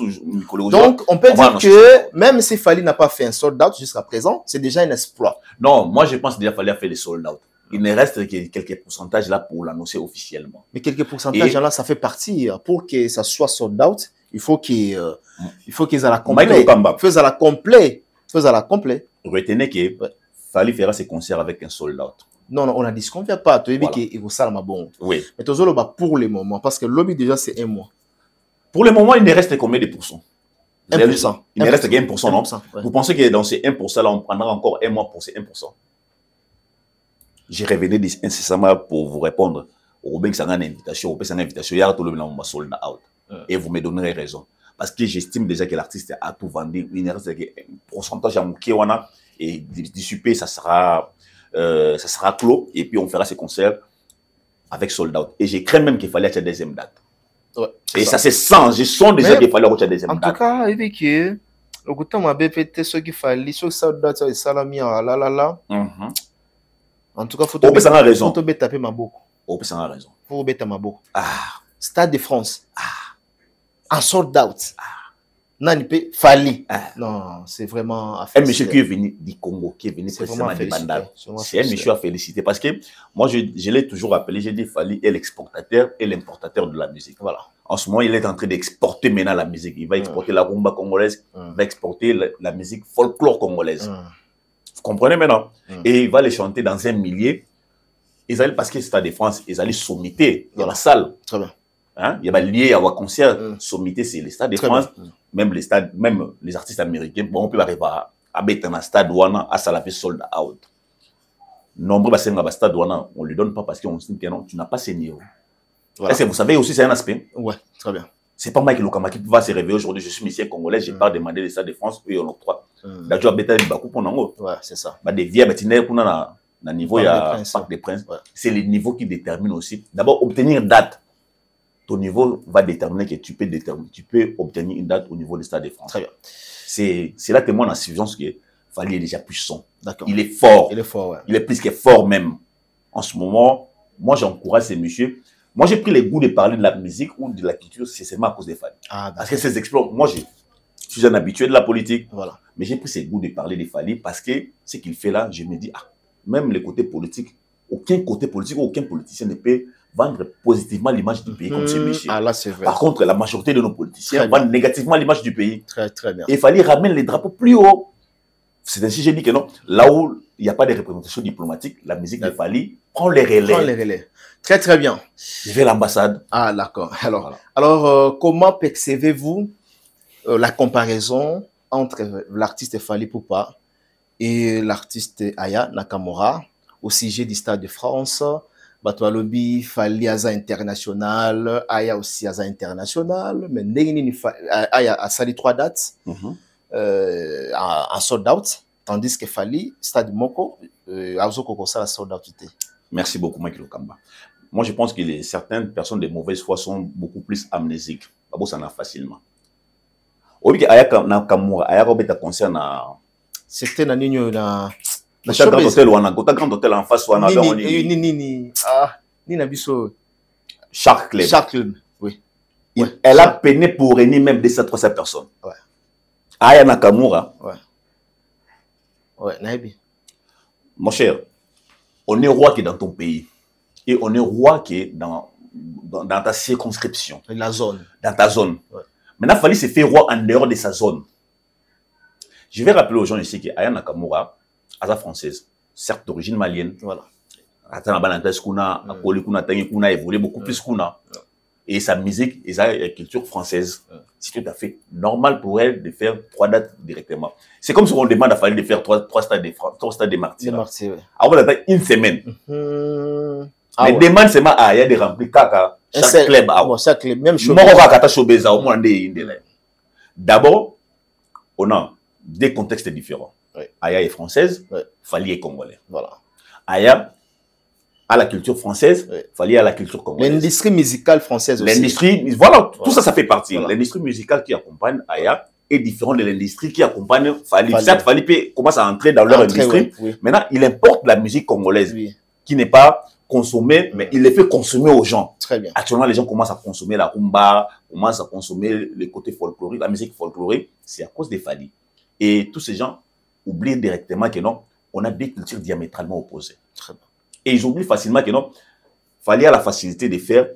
on peut dire que même si Fally n'a pas fait un sold out jusqu'à présent, c'est déjà un exploit. Non, moi, je pense déjà qu'il fallait faire les sold out. Il ne reste que quelques pourcentages là pour l'annoncer officiellement. Mais quelques pourcentages là, ça fait partie. Pour que ça soit sold out, il faut qu'ils aient la complète. Fais à la complète. Retenez que Fally fera ses concerts avec un sold out. Non, on a dit ce qu'on ne fait pas. Tu as dit qu'il faut ça, bon. Oui. Mais tu as pour le moment, parce que le lobby déjà, c'est 1 mois. Pour le moment, il ne reste combien de pourcents? 1%. Il ne reste que 1%, non? Ouais. Vous pensez que dans ces 1% là, on prendra encore 1 mois pour ces 1%? J'ai revenu incessamment pour vous répondre. Au Robin, c'est une invitation. Au une invitation. Il y a tout le monde sold out. Et vous me donnerez raison. Parce que j'estime déjà que l'artiste a tout vendu. Il ne reste qu'un pourcentage à Moukéwana. Et d'ici peu, ça sera clos. Et puis, on fera ces concerts avec sold out. Et j'ai craint même qu'il fallait acheter la 2e date. Ouais, et ça se sent. Je sens déjà qu'il fallait acheter la 2e date. En tout cas, il dit que le temps m'a BPT, ce qu'il fallait, ce sold out, c'est salami, là. En tout cas, il faut taper ma boucle. Il faut raison. Faut taper ma boucle. Stade de France. En sold out. Nani Fally. Non, c'est vraiment... Un monsieur qui est venu du Congo, qui est venu précisément du Bandal. C'est un monsieur à féliciter. Parce que moi, je l'ai toujours appelé, j'ai dit Fally est l'exportateur et l'importateur de la musique. Voilà. En ce moment, il est en train d'exporter maintenant la musique. Il va exporter la rumba congolaise, il va exporter la musique folklore congolaise. Vous comprenez maintenant? Et il va les chanter dans un millier. Ils allaient, parce que c'est Stade de France, ils allaient sommiter dans la salle. Très bien. Hein? Il y a lié à un concert, sommité, c'est les Stades de France. Même les artistes américains, bon, on peut arriver à mettre dans un stade ouana, à ça la fait sold out. Nombreux bassins dans le stade ouana, on ne lui donne pas parce qu'on se dit que non, tu n'as pas ces niveaux. Voilà. Est-ce que vous savez aussi, c'est un aspect? Ouais, très bien. C'est pas Mike Lokama qui va se réveiller aujourd'hui. Je suis monsieur congolais, j'ai pas demandé les Stades de France, eux, on octroie. D'ailleurs, ouais, c'est ça. Des vieux bâtiments pour le niveau, il y a Parc des Princes. C'est les niveaux qui déterminent aussi. D'abord, obtenir une date. Ton niveau va déterminer que tu peux obtenir une date au niveau des Stades de France. Très bien. C'est là que moi, la suffisance que Fally est déjà puissant. Il est fort. Il est fort, ouais. Il est plus que fort même. En ce moment, moi, j'encourage ces messieurs. Moi, j'ai pris le goût de parler de la musique ou de la culture, c'est seulement à cause des Fally. Parce que ces exploits, moi, je suis un habitué de la politique. Voilà. Mais j'ai pris ce goût de parler des Fally parce que ce qu'il fait là, je me dis, même le côté politique, aucun côté politique, aucun politicien ne peut vendre positivement l'image du pays comme ce monsieur. Là, c'est vrai. Par contre, la majorité de nos politiciens vendent négativement l'image du pays. Très, très bien. Et il fallait ramener les drapeaux plus haut. C'est ainsi que j'ai dit que non, là où il n'y a pas de représentation diplomatique, la musique de Fally prend les relais. Très, très bien. Je vais à l'ambassade. D'accord. Alors, comment percevez-vous la comparaison entre l'artiste Fally Ipupa et l'artiste Aya Nakamura au sujet du Stade de France? Batoualobi, Fally Aza international, Aya aussi Aza international, mais Aya a sali 3 dates en sold out, tandis que Fally, Stade Moko, Azo Kokosa a sold out. Merci beaucoup, Mike Lokamba. Moi, je pense que certaines personnes de mauvaise foi sont beaucoup plus amnésiques. Ça n'a facilement. Au lieu Aya Nakamura, Aya Robert concerne. C'était na Grand hôtel, Grand hôtel en face, ni Nabiso. Shark Club. Shark Club, oui. Elle a peiné pour réunir même 200-300 personnes. Ouais. Aya Nakamura. Ouais. Ouais, Naïbi. Mon cher, on est roi qui est dans ton pays. Et on est roi qui est dans ta circonscription. La zone. Dans ta zone. Ouais. Maintenant, il fallait se faire roi en dehors de sa zone. Je vais rappeler aux gens ici qu'Aya Nakamura, Asa française, certes d'origine malienne. Voilà. A évolué beaucoup plus qu'on a. Et sa musique et sa culture française, c'est tout à fait normal pour elle de faire 3 dates directement. C'est comme si on demande à Fally de faire 3 stades de Martyrs. Avant d'attendre une semaine. Mais demande seulement à Aya de remplir chaque club. Chaque club, même chose. D'abord, on a des contextes différents. Aya est française, Fally est congolais. Voilà. Aya à la culture française, Fally à la culture congolaise. L'industrie musicale française aussi. L'industrie, voilà, tout ça, ça fait partie. Voilà. L'industrie musicale qui accompagne Aya est différente de l'industrie qui accompagne Fally. Certes, Fally commence à entrer dans leur industrie. Maintenant, il importe la musique congolaise qui n'est pas consommée, mais il les fait consommer aux gens. Très bien. Actuellement, les gens commencent à consommer la rumba, commencent à consommer les côtés folkloriques, la musique folklorique. C'est à cause des Fally. Et tous ces gens oublient directement que non, on a des cultures diamétralement opposées. Très bien. Et ils oublient facilement que non, Fally a la facilité de faire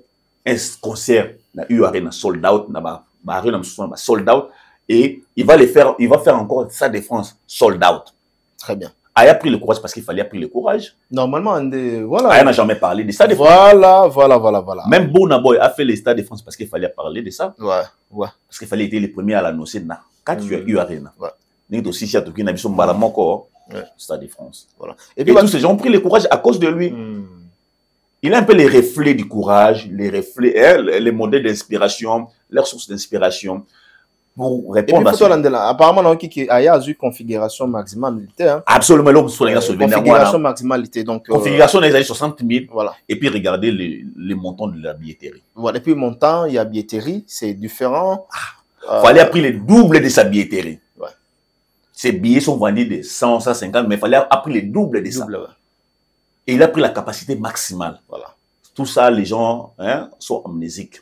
un concert dans une arena sold out, sold out, et il va faire encore ça de France sold out. Très bien. Aya a pris le courage parce qu'il fallait pris le courage. Normalement, voilà. Aya n'a jamais parlé de ça. Voilà. Même Burna Boy a fait les stades de France parce qu'il fallait parler de ça. Ouais. Parce qu'il fallait être le premier à l'annoncer dans 4 U Arena. Nous aussi, si tu as Stade de France. Voilà. Et puis tous ces gens ont pris le courage à cause de lui. Il a un peu les reflets du courage, les reflets, les modèles d'inspiration, leurs sources d'inspiration pour répondre à ça. Apparemment, Aya a eu configuration maximale militaire. Absolument, configuration maximale militaire. Donc, configuration des années 60 000. Voilà. Et puis regardez les montants de la billetterie. Voilà. Et puis montant, il y a billetterie, c'est différent. Fallait a pris le double de sa billetterie. Ces billets sont vendus de 100, 150, mais il fallait avoir pris le double de ça. Et il a pris la capacité maximale. Voilà. Tout ça, les gens sont amnésiques.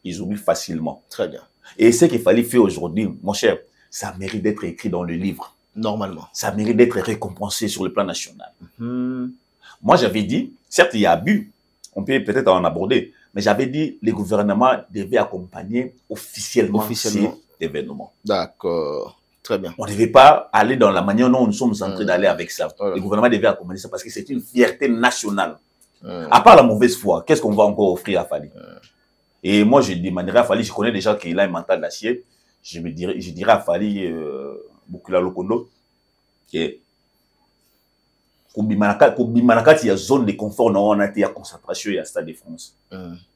Ils oublient facilement. Très bien. Et ce qu'il fallait faire aujourd'hui, mon cher, ça mérite d'être écrit dans le livre. Normalement. Ça mérite d'être récompensé sur le plan national. Moi, j'avais dit, certes, il y a abus. On peut peut-être en aborder. Mais j'avais dit, les gouvernements devaient accompagner officiellement. Cet événement. D'accord. Très bien. On ne devait pas aller dans la manière dont nous sommes en train d'aller avec ça. Le gouvernement devait accompagner ça parce que c'est une fierté nationale. À part la mauvaise foi, qu'est-ce qu'on va encore offrir à Fally? Et moi, je demanderais à Fally, je connais déjà qu'il a un mental d'acier, je dirais à Fally, Bokula Lokondo, que il y a zone de confort, on a été à concentration et à Stade de France.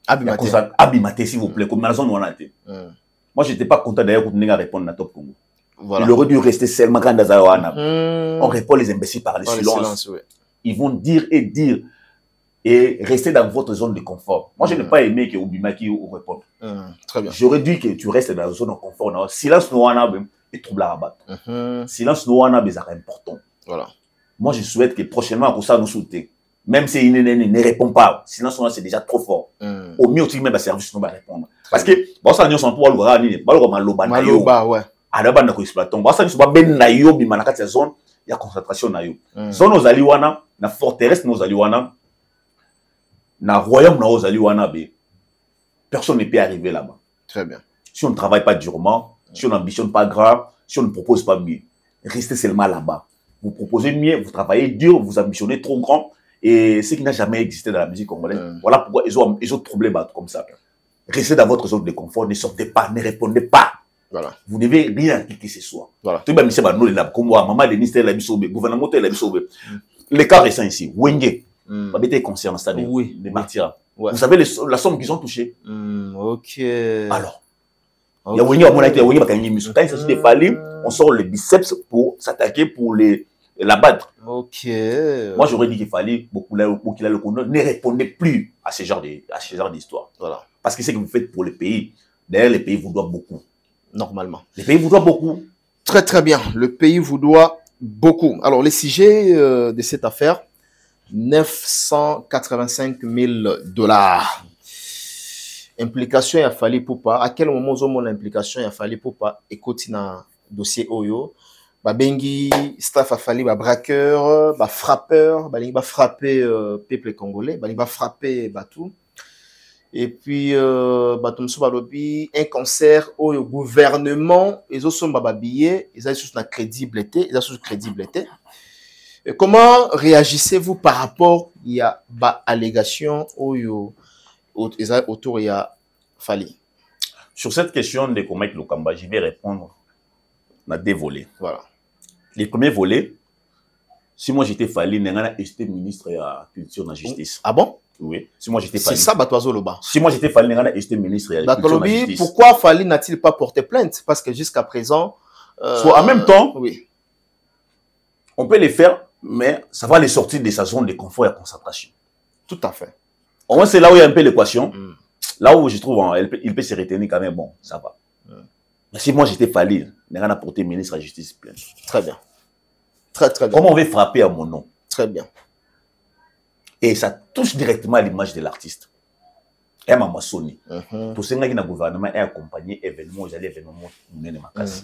Abimate, s'il vous plaît, comme la zone où on a été. Moi, je n'étais pas content d'ailleurs qu'on ait répondre à Top Congo. Voilà. Il aurait dû rester seulement quand on répond les imbéciles par le silence. Ils vont dire et rester dans votre zone de confort. Moi, je n'ai pas aimé que Obimaki réponde. Très bien. J'aurais dit que tu restes dans la zone de confort. Silence nous en a et trouble à rabattre. Silence nous en a c'est important. Voilà. Moi, je souhaite que prochainement, pour ça, nous soutenions. Même si il ne répond pas, silence c'est déjà trop fort. Au mieux, même le service nous va répondre. Parce que, bon, ça, nous sommes pour le Adaba na ko exploitant. Ba ça so ben na yo bima na kati ya zone ya concentration na yo. Zone ozali wana na forteresse na ozali wana na royaume na ozali wana be. Personne ne peut arriver là-bas. Très bien. Si on ne travaille pas durement, si on n'ambitionne pas grave, si on ne propose pas mieux, restez seulement là-bas. Vous proposez mieux, vous travaillez dur, vous ambitionnez trop grand et ce qui n'a jamais existé dans la musique congolaise. Voilà pourquoi ils ont des problèmes comme ça. Restez dans votre zone de confort, ne sortez pas, ne répondez pas. Voilà. Vous ne devez rien que ce soit. Voilà. Tout le monde comme moi, maman Denis la bisobe, gouvernement la bisobe. Les cas récents ici, Wenge, pas bête conscient en stade de Martyrs. Vous savez la somme qu'ils ont touchée. Ok. Alors, il y a Wenge à mon avis, Wenge va gagner Quand il s'agit de Fally, on sort le biceps pour s'attaquer pour la battre. Ok. Moi j'aurais dit qu'il fallait beaucoup qu'il a le condom, ne répondez plus à ce genre d'histoire. Voilà. Parce que c'est que vous faites pour le pays. D'ailleurs, le pays vous doit beaucoup. Normalement. Le pays vous doit beaucoup. Très très bien. Le pays vous doit Beaucoup. Alors, les sujets de cette affaire, 985 000 $. Implication a fallu pour pas. À quel moment on a l'implication a fallu pour pas écouter dans dossier Oyo. Bengi staff a fallu braqueur, frappeur, ba frapper peuple congolais, ba frapper tout. Et puis un concert au gouvernement, ils ont son billet, ils ont sous la crédibilité, ils ont sous crédibilité. Et comment réagissez-vous par rapport il y a allégation autour il y a Fali? Sur cette question de comment le combat, je vais répondre dans 2 volets. Voilà. Les premiers volets, si moi j'étais Fali, j'étais ministre de la culture et de la justice. Ah bon? Oui. Si moi j'étais Fali. C'est ça, Batoizo Loba. Si moi j'étais Fali, j'étais ministre de la culture et de la justice. Pourquoi Fali n'a-t-il pas porté plainte? Parce que jusqu'à présent. En même temps, oui. On peut les faire, mais ça va les sortir de sa zone de confort et de concentration. Tout à fait. Au moins, c'est là où il y a un peu l'équation. Là où je trouve, il peut se retenir quand même, bon, ça va. Mais si moi j'étais Fali, on a porté ministre de la justice plainte. Très bien. Très, très bien. Comment on va frapper à mon nom? Très bien. Et ça touche directement à l'image de l'artiste. Et à ma maçonnerie. Pour ce qui est le gouvernement et accompagner l'événement, j'allais événement de Makassi.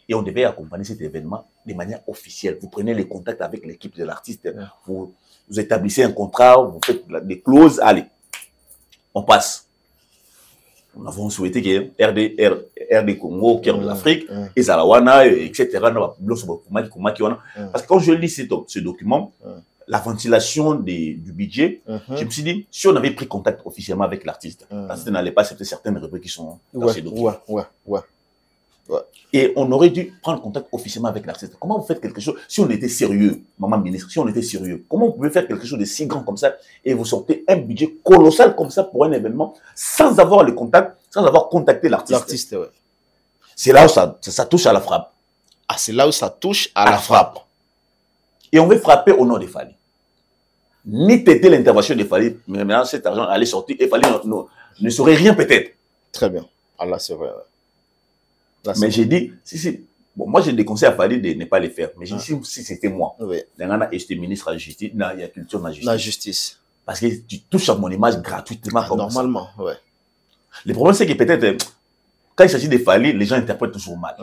Et on devait accompagner cet événement de manière officielle. Vous prenez les contacts avec l'équipe de l'artiste, vous établissez un contrat, vous faites des clauses, allez, on passe. Nous avons souhaité que RD Congo, cœur de l'Afrique, et Zalawana, etc. Parce que quand je lis ce document, la ventilation du budget, je me suis dit, si on avait pris contact officiellement avec l'artiste, l'artiste n'allait pas accepter certaines rubriques qui sont dans ces documents. Et on aurait dû prendre contact officiellement avec l'artiste. Comment vous faites quelque chose, si on était sérieux, maman ministre, si on était sérieux, comment vous pouvez faire quelque chose de si grand comme ça et vous sortez un budget colossal comme ça pour un événement sans avoir le contact, sans avoir contacté l'artiste? Ouais. C'est là où ça touche à la frappe. Ah, c'est là où ça touche à la frappe. Et on veut frapper au nom de Fali. Ni têter l'intervention de Fali, mais maintenant cet argent allait sortir et Fali ne saurait rien peut-être. Très bien. Ah là, c'est vrai. Ouais. Là, mais j'ai dit, bon, moi j'ai déconseillé à Fali de ne pas les faire. Mais j'ai dit, si c'était moi, j'étais ministre de la justice, il y a culture de la justice. Parce que tu touches à mon image gratuitement comme normalement, ça. Ouais. Le problème, c'est que peut-être, quand il s'agit de Fali, les gens interprètent toujours mal.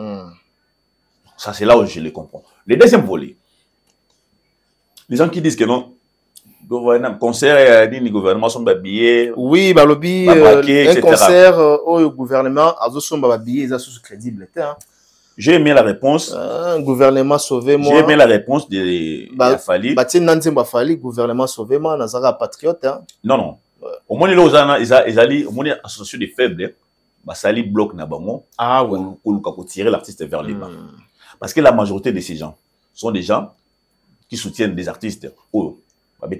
Ça, c'est là où je les comprends. Le deuxième volet, les gens qui disent que non, concert, les gouvernements sont habillés. Oui, bah, lobby, un concert au gouvernement, ils sont habillés, ils sont crédibles. J'ai aimé la réponse. Gouvernement sauvez-moi. J'ai aimé la réponse de Fali. Fali, gouvernement sauvez-moi, Nazara patriote. Non, non. Au moins, ils allaient, au moins, association des faibles, Sali bloque Nabango. Ah ouais. Pour tirer l'artiste vers les bas. Parce que la majorité de ces gens sont des gens qui soutiennent des artistes.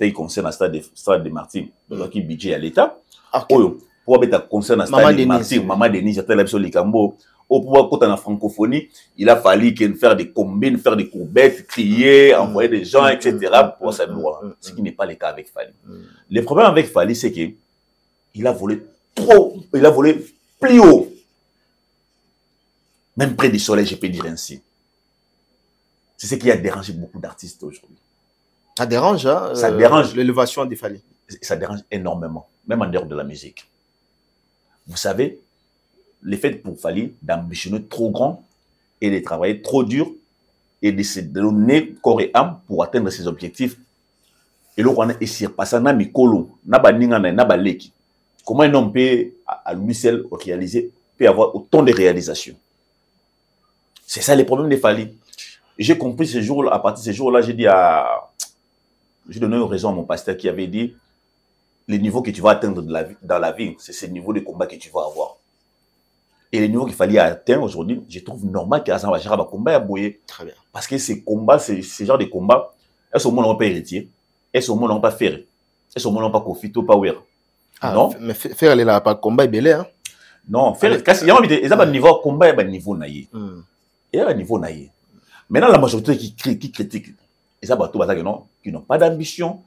Ils concernent le stade de Martin, qui budget à l'État. Pour être concernant le stade de Martin, Maman Denis, j'étais là sur les Cambo. Au pouvoir, quand on a francophonie, il a fallu faire des combines, faire des courbettes, crier, envoyer des gens, etc. pour sa gloire. Ce qui n'est pas le cas avec Fali. Le problème avec Fali, c'est qu'il a volé trop, il a volé plus haut. Même près du soleil, je peux dire ainsi. C'est ce qui a dérangé beaucoup d'artistes aujourd'hui. Ça dérange, hein? Ça dérange. L'élévation des Fali. Ça dérange énormément, même en dehors de la musique. Vous savez, le fait pour Fali d'ambitionner trop grand et de travailler trop dur et de se donner corps et âme pour atteindre ses objectifs. Et là, on a essayé de passer à Mikolo, Nabaleki. Comment un homme peut, à lui seul, réaliser, peut avoir autant de réalisations? C'est ça le problème de Fali. J'ai compris ce jour, à partir de ce jour-là, j'ai donné raison à mon pasteur qui avait dit le niveau que tu vas atteindre dans la vie, c'est ce niveau de combat que tu vas avoir. Et le niveau qu'il fallait atteindre aujourd'hui, je trouve normal qu'il y ait un combat à bouiller. Très bien. Parce que ces combats, ce genre de combats, elles sont au moins pas héritier, elles sont au moins pas faire, elles sont au moins pas confito, pas wear. Non. Mais faire aller là, pas combat est belé, hein? Non, faire, il y a un niveau combat, il y a un niveau naïe. Il y a un niveau naïe. Maintenant, la majorité qui critique, ils ont qui n'ont pas d'ambition,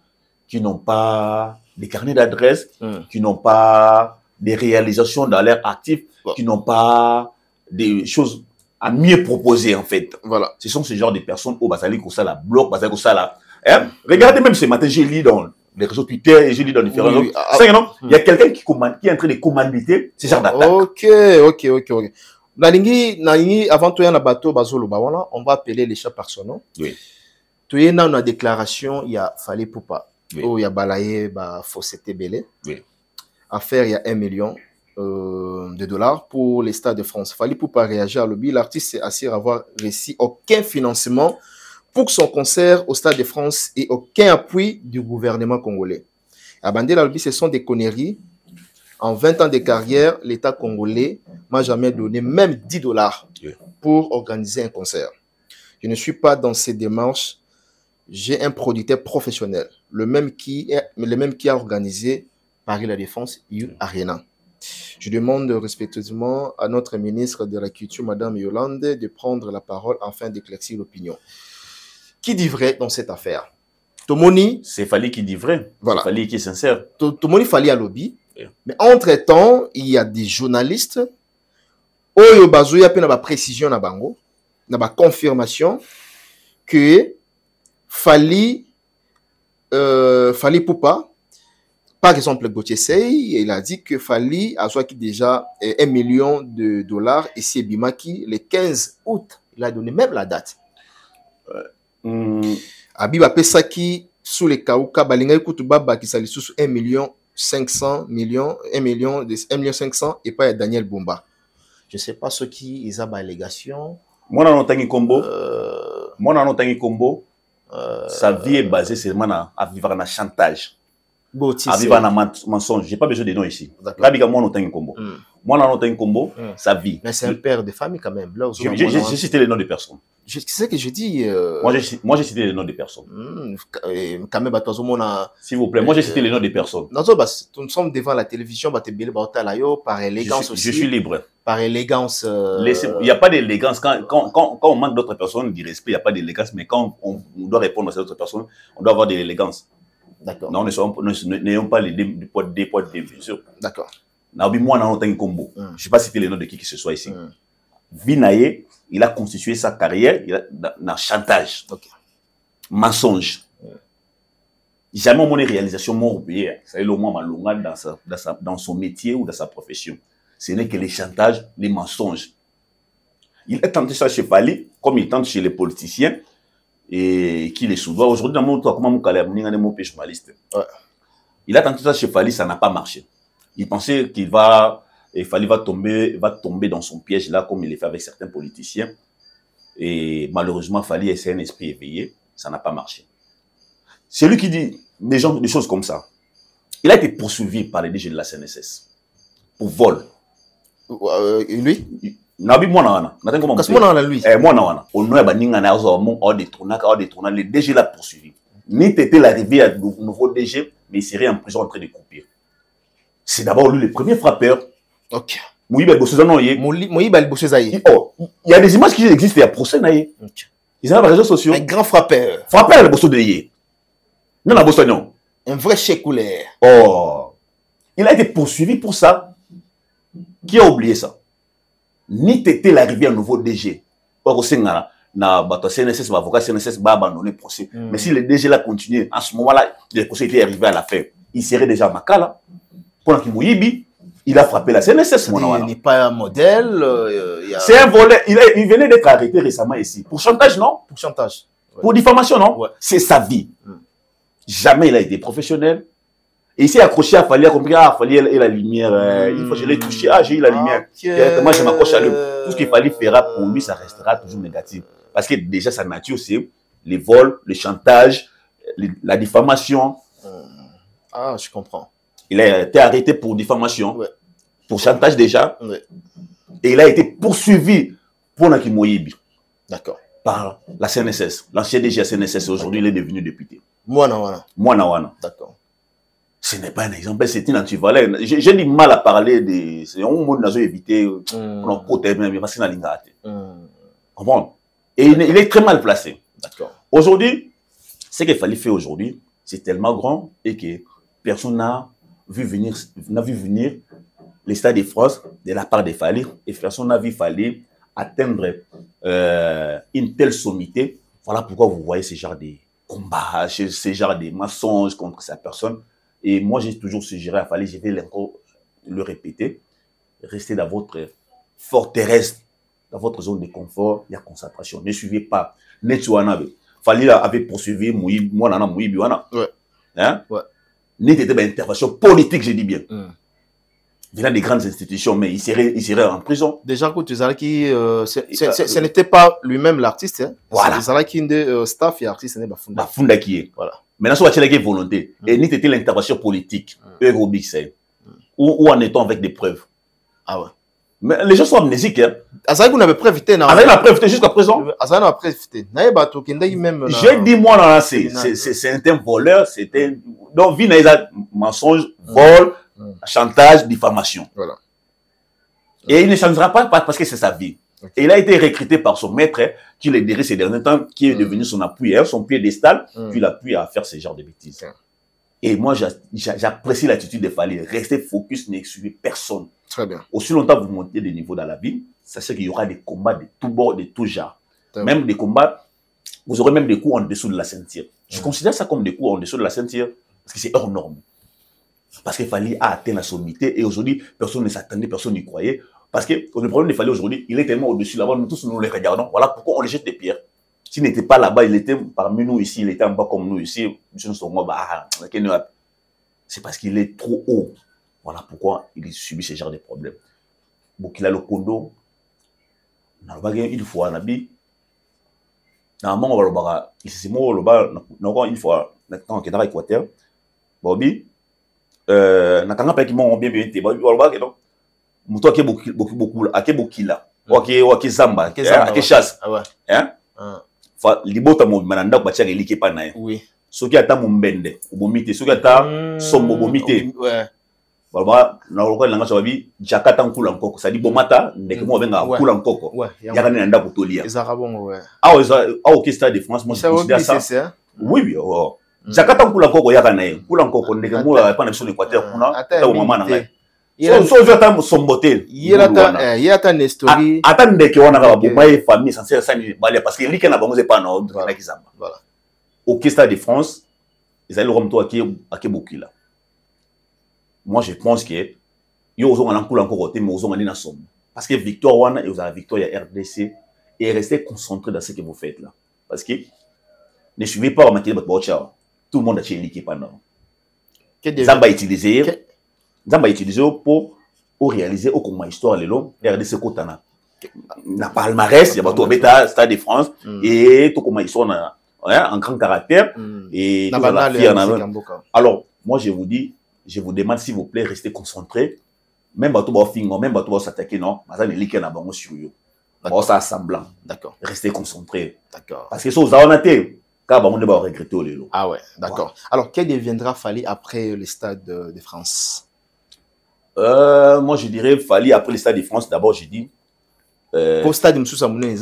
qui n'ont pas des carnets d'adresses, qui n'ont pas des réalisations dans l'air actif, qui n'ont pas des choses à mieux proposer, en fait. Voilà. Ce sont ce genre de personnes au Basali ça la bloc, Basali ça la. Hein? Regardez, même ce matin, j'ai lu dans les réseaux Twitter et j'ai lu dans différents. Oui, il y a quelqu'un qui est en train de commanditer ce genre d'attaque. Ok. Nalingi, avant tout, il y a un bateau, on va appeler les chats personnels. Oui. Tu y a une déclaration, il y a Fali Poupa. Oui. Il y a Balaye, Fossete Belé. Oui. Affaire, il y a 1 million de dollars pour les Stades de France. Fali Poupa réagir à lobby. L'artiste assure avoir reçu aucun financement pour son concert au Stade de France et aucun appui du gouvernement congolais. À Bandé, lobby, ce sont des conneries. En 20 ans de carrière, l'État congolais m'a jamais donné même 10 dollars pour organiser un concert. Je ne suis pas dans ces démarches. J'ai un producteur professionnel, le même qui a organisé Paris La Défense, Arena. Je demande respectueusement à notre ministre de la Culture, Madame Yolande, de prendre la parole afin d'éclaircir l'opinion. Qui dit vrai dans cette affaire? Tomoni. C'est Fali qui dit vrai. Voilà. C'est Fali qui est sincère. Tomoni Fali à lobby. Mais entre-temps, il y a des journalistes. Oyo bazoya pe na ba précision na bango, na ba confirmation que Fali Poupa, par exemple Gauthier Sey, il a dit que Fali a soit déjà 1 million de dollars et c'est Bimaki le 15 août. Il a donné même la date. Abiba Pesaki sous les Kauka Balinga Kutubaba qui s'allie sous 1 million 500 millions, 1 million 500 et pas Daniel Bumba. Je ne sais pas ce qui est à l'allégation. Moi, dans notre combo, sa vie est basée seulement à vivre en chantage. À vivre en mensonge. Je n'ai pas besoin de noms ici. Là, moi, dans notre combo. Moi, dans notre combo, sa vie. Mais c'est un père de famille quand même. J'ai cité les noms de personnes. C'est ce que je dis. Moi, j'ai cité les noms de personnes. S'il vous plaît, moi, j'ai cité les noms de personnes. Nous sommes devant la télévision, par élégance aussi. Je suis libre. Par élégance. Il n'y a pas d'élégance. Quand on manque d'autres personnes, du respect, il n'y a pas d'élégance. Mais quand on doit répondre à ces autres personnes, on doit avoir de l'élégance. D'accord. Non, n'ayons pas des poids de mesure. D'accord. Moi, dans notre combo. Je ne vais pas citer les noms de qui que ce soit ici. Vinaye, il a constitué sa carrière dans chantage, mensonge. Jamais mon réalisation m'a oublié. Ça est le moins malonga dans son métier ou dans sa profession. Ce n'est que les chantages, les mensonges. Il a tenté ça chez Fali, comme il tente chez les politiciens et qui les sous-voient. Aujourd'hui, dans mon toit, comment mon journaliste. Il a tenté ça chez Fali, ça n'a pas marché. Il pensait Fali va tomber dans son piège là, comme il le fait avec certains politiciens. Et malheureusement, Fali, c'est un esprit éveillé. Ça n'a pas marché. C'est lui qui dit des choses comme ça. Il a été poursuivi par les DG de la CNSS pour vol. Lui? Nabi Mwana. Qu'est-ce qu'on a lui? Mwana. On a détourné. Les DG l'a poursuivi. Ni t'étais l'arrivée à nouveau DG, mais il serait en prison en train de couper. C'est d'abord lui le premier frappeur. Ok. Il y a des images qui existent, il y a procès. Ils sont dans les réseaux sociaux. Un grand frappeur. Frappeur, le bosso de Yé. Non, la bosso non. Un vrai chécoulaire. Oh. Il a été poursuivi pour ça. Qui a oublié ça? Ni t'étais l'arrivée à nouveau DG. Or, au Sénat, CNSS, l'avocat CNSS va abandonner le procès. Mais si le DG l'a continué, à ce moment-là, le procès était arrivé à la fin. Il serait déjà à Makala. Pendant qu'il mouille, il a frappé la CNSS. Il n'est pas un modèle. C'est un volet. Il venait d'être arrêté récemment ici. Pour chantage, non? Pour chantage. Ouais. Pour diffamation, non? Ouais. C'est sa vie. Jamais il a été professionnel. Et il s'est accroché à Fali, il a compris, Fali et la lumière. Il faut que je l'ai touché. J'ai eu la lumière. Moi, je m'accroche à lui. Tout ce qu'il Fali fera pour lui, ça restera toujours négatif. Parce que déjà, sa nature, c'est les vols, le chantage, la diffamation. Ah, je comprends. Il a été arrêté pour diffamation, pour chantage déjà, et il a été poursuivi pour Nakimoyibi. D'accord. Par la CNSS. L'ancien DG à CNSS, aujourd'hui, il est devenu député. Moana. D'accord. Ce n'est pas un exemple, c'est une antivalère. J'ai du mal à parler de... C'est un monde qui a évité pour côté, mais parce qu'il a l'ingate. Comprends? Et il est très mal placé. D'accord. Aujourd'hui, ce qu'il fallait faire aujourd'hui, c'est tellement grand et que personne n'a vu venir les Stades de France de la part de Fali et personne n'a vu Fali atteindre une telle sommité. Voilà pourquoi vous voyez ce genre de combats, ce genre de mensonges contre sa personne. Et moi, j'ai toujours suggéré à Fally, je vais encore le répéter, restez dans votre forteresse, dans votre zone de confort, il y a concentration. Ne suivez pas. Fally avait poursuivi moi, Nana Mouibi. Hein? Ouais. N'était pas une intervention politique, je dis bien. Venant des grandes institutions, mais il serait en prison. Déjà, ce n'était pas lui-même l'artiste. Hein? Voilà. C'est qui de staff et artiste. Funda qui est. Voilà. Maintenant, soit il y a volonté. Et n'était l'intervention politique. Où en est-on avec des preuves? Ah ouais. Mais les gens sont amnésiques. Hein. Vous n'avez preuve. Vous avez la preuve jusqu'à présent. J'ai dit, moi, c'est un voleur. Donc, vie n'a mensonge, vol, chantage, diffamation. Voilà. Et il ne changera pas parce que c'est sa vie. Okay. Et il a été recruté par son maître, qui l'a dirigé ces derniers temps, qui est devenu son appui, son piédestal, qui l'appuie à faire ce genre de bêtises. Et moi, j'apprécie l'attitude de Fally. Restez focus, n'excluez personne. Très bien. Aussi longtemps que vous montez des niveaux dans la vie, sachez qu'il y aura des combats de tout bord, de tout genre. Même des combats, vous aurez même des coups en dessous de la ceinture. Je considère ça comme des coups en dessous de la ceinture, parce que c'est hors norme. Parce que Fally a atteint la sommité, et aujourd'hui, personne ne s'attendait, personne n'y croyait. Parce que le problème de Fally aujourd'hui, il est tellement au-dessus là-bas, nous tous nous les regardons. Voilà pourquoi on les jette des pierres. S'il n'était pas là-bas, il était parmi nous ici, il était en bas comme nous ici. C'est parce qu'il est trop haut. Voilà pourquoi il subit ce genre de problèmes. Donc il a le condo. Une fois, il une fois, quand on est dans l'Équateur, Bobby, nakanga pa ki mo bien bien te ba muto ake beaucoup ake bokila ake zamba ake chasse hein fa libota mo mananda ko batia elike pa na ye oui soki ata mombende obomite soki ata sombo bomite ouais baba na lokwa langa sababi jakata nkula nkoko ça dit bomata ndeke mo benga nkula nkoko yaka ni nanda kotolia ezaka bongo ouais au Stade de France moi je considère ça oui oui Jakata nkula nkoko yaka na ye nkula nkoko ndeke mo pa na biso l'Équateur kuna ata o mama na ngai so jota sombotel yata nestori ata ndeke wana ka bomba e famille sincère ça ni bale parce que like na bango c'est pas na na kizamba voilà au Stade de France ils allaient romto ake bokila moi je pense que yo ozo ngana nkula nkoko te mais ozo ngani na sombo parce que victoire wana et vous avez victoire ya RDC et restez concentré dans ce que vous faites là parce que ne suivez pas au maquillage de ciao. Tout le monde a chez pendant. Zamba utilisé pour réaliser au comment histoire les longs RDC Kotana. Na palmarès, il y a tout bêta Stade de France et tout comment histoire en grand caractère et alors moi je vous dis, je vous demande s'il vous plaît restez concentrés même bateau ba fingo même bateau ba s'attaquer non parce que les liqueurs na bango sur yo. Bon ça semblant. D'accord. Restez concentrés. D'accord. Parce que ça vous a honnêté. Ah ouais, d'accord. Wow. Alors, quel deviendra Fally après le Stade de France? Moi, je dirais Fally après le Stade de France. D'abord, j'ai dit... Pour Stade de Moussa Mouné,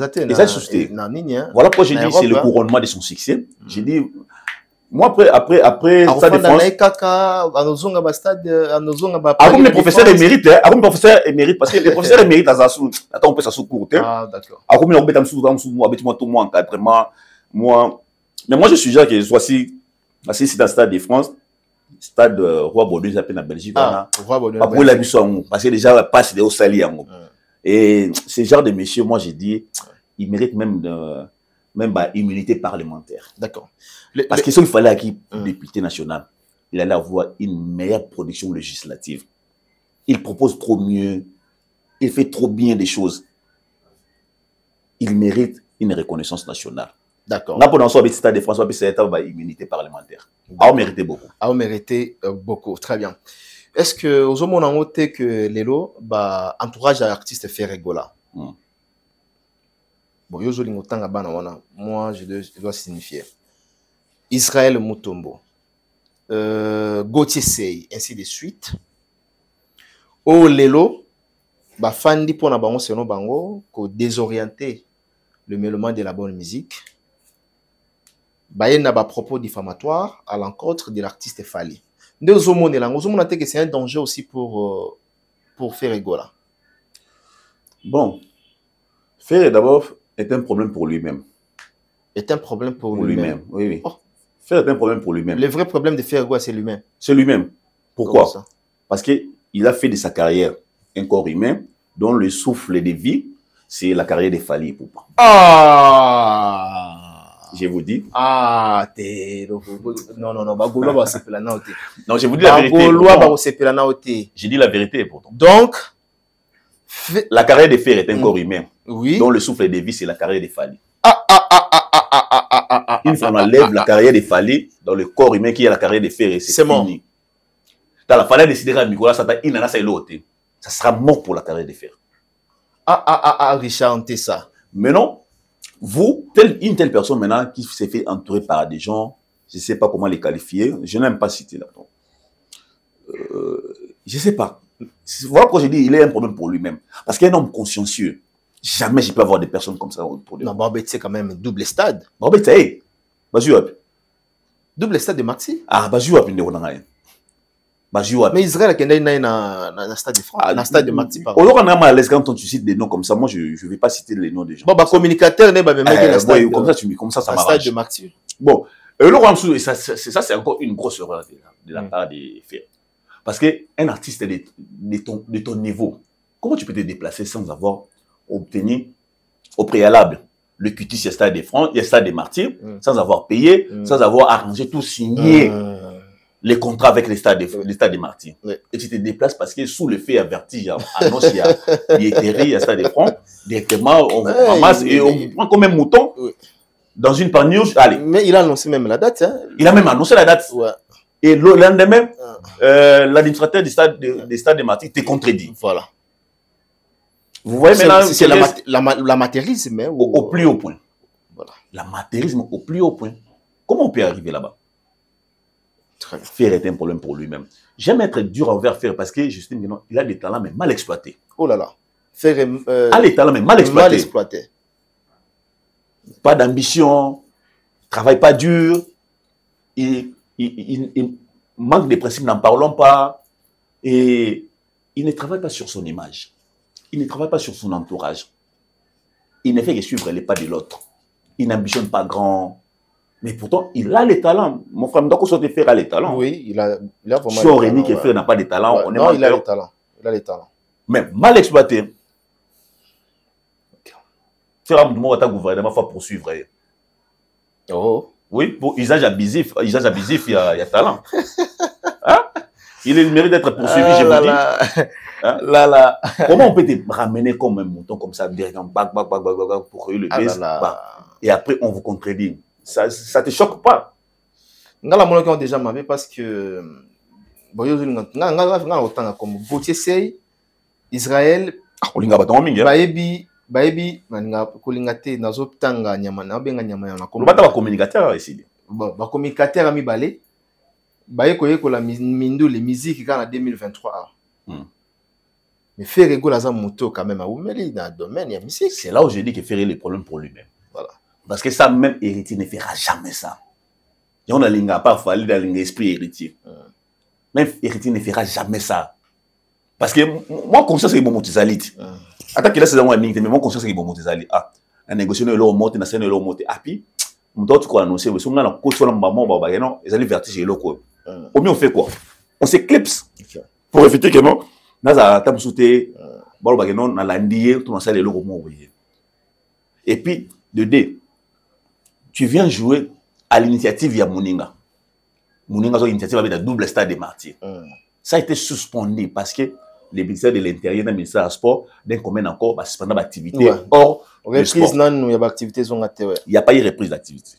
voilà pourquoi j'ai dit c'est le couronnement de son succès. J'ai dit... Moi, après Stade de France... Comme les professeurs émérites, parce que les professeurs émérites, attends, on peut ça sous court. Ah, d'accord. Mais moi, je suggère que soit si c'est dans le Stade de France, Stade Roi Baudouin, j'appelle en Belgique, Roi Baudouin, parce que déjà, passe des hauts saliers. Et ce genre de messieurs, moi, j'ai dit, ils méritent même immunité parlementaire. D'accord. Parce que s'il fallait qu'il député national, il allait avoir une meilleure production législative. Il propose trop mieux, il fait trop bien des choses. Il mérite une reconnaissance nationale. D'accord. Là, pendant ce Stade de France, c'est une immunité parlementaire. A mérité beaucoup. A mérité beaucoup. Très bien. Est-ce que aux hommes on a noté que Lelo, entourage d'artistes fait rigola. Bon, moi, je dois signifier. Israël Mutombo, Gauthier Sey, ainsi de suite. Au Lelo, Fandi pour Nabango, c'est non bango, ko désorienter le mêlement de la bonne musique. Il y a des propos diffamatoires à l'encontre de l'artiste Fally. C'est un danger aussi pour faire rigola. Bon, Faire d'abord est un problème pour lui-même. Est un problème pour lui-même. Oui, oui. Oh. Faire est un problème pour lui-même. Le vrai problème de Fergo, c'est lui-même. C'est lui-même. Pourquoi? Parce qu'il a fait de sa carrière un corps humain dont le souffle de vie, c'est la carrière de Fally Ipupa. Ah! Je vous dis. Ah, non. Non, je vous dis la vérité. J'ai dit la vérité pourtant. Donc, la carrière de Fer est un corps humain. Oui. Dont le souffle de vie, c'est la carrière de Fally. Une fois on enlève la carrière de Fally dans le corps humain qui est la carrière de Fer, c'est fini. Dans la Fally a décidé à Nicolas Sata, ça sera mort pour la carrière de Fer. Richard, on ça. Maintenant, vous, une telle personne maintenant qui s'est fait entourer par des gens, je ne sais pas comment les qualifier, je n'aime pas citer là-dedans. Je ne sais pas. Voilà pourquoi je dis il est un problème pour lui-même. Parce qu'il est un homme consciencieux. Jamais je peux avoir des personnes comme ça autour de lui. Non, Barbet, c'est quand même double stade. Barbet, c'est double stade de Maxi. Ah, mais Israël a un stade de France, un stade de Maxi. Quand tu cites des noms comme ça, moi je ne vais pas citer les noms des gens. Bon, communicateur n'est pas même comme ça m'arrange. Stade de Maxi. Bon, ça c'est encore une grosse erreur de la part des faits. Parce qu'un artiste de ton niveau, comment tu peux te déplacer sans avoir obtenu au préalable le cutis, il y a Stade de France, il y a Stade des Martyrs, sans avoir payé, sans avoir arrangé tout, signé les contrats avec les Stades des Martyrs. Et tu te déplaces parce que sous le fait, il y a vertige, annonce, il y a Yéteri, il y a Stade de France, directement, on ramasse et on prend comme un mouton dans une panurge. Allez. Mais il a annoncé même la date. Hein. Il a même annoncé la date. Ouais. Et le lendemain, l'administrateur du Stade des Martyrs te contredit. Voilà. Vous voyez maintenant, c'est l'amateurisme au plus haut point. Voilà. L'amateurisme au plus haut point. Comment on peut arriver là-bas? Fer est un problème pour lui-même. J'aime être dur envers Fer parce que j'estime qu'il a des talents mais mal exploités. Oh là là. Fer a les talents mais mal exploités. Pas d'ambition, travaille pas dur, il manque de principes, n'en parlons pas, et il ne travaille pas sur son image. Il ne travaille pas sur son entourage. Il ne fait que suivre les pas de l'autre. Il n'ambitionne pas grand. Mais pourtant, il a les talents. Mon frère Mdoko Fer a les talents. Oui, il a vraiment les talents. Rémi qui n'a pas de talents. Ouais. Non, il a les talents. Il a les talents. Mais mal exploité. Fer a un gouvernement faut poursuivre. Oh. Oui, pour usage abusif, il y a talent. Hein? Il mérite d'être poursuivi, je vous dis. Hein? Comment on peut te ramener comme un mouton comme ça, directement, pour que le baisse, et après on vous contredit. Ça te choque pas? Nga la déjà m'avait parce que comme Gauthier Sey, Israël, baebi manga kolingate nazo tanga nyama na benga nyama ya nakoma bata ba communicateur ici ba communicateur ami balé baye koyekola mindu les musiques quand en 2023 mais faire ego la moto quand même a oumeli dans le domaine de la musique. C'est là où je dis que Ferré les problèmes pour lui-même. Voilà. Parce que ça même héritier ne fera jamais ça. Et on a l'inga pas fallu dans l'esprit héritier. Même héritier ne fera jamais ça. Parce que moi conscience c'est bon motisalite. Attends qu'il a saison mais moi conscience c'est bon motisalite. Ah, un négocier le monte na scène le monte. Ah puis d'autres quoi annoncer so ngana ko so na maman baba non, ils allaient vertige le quoi. Au mieux on fait quoi? On s'éclipse pour éviter que non naza tamsouté balo bageno na landier tout na salle le mo et puis de D tu viens jouer à l'initiative ya Moninga so initiative avec la double Stade des Martyrs. Ça a été suspendu parce que les ministères de l'Intérieur le ministère du Sport d'un commun encore va suspendre l'activité hors reprise non il y a activité sont il n'y a pas eu reprise d'activité.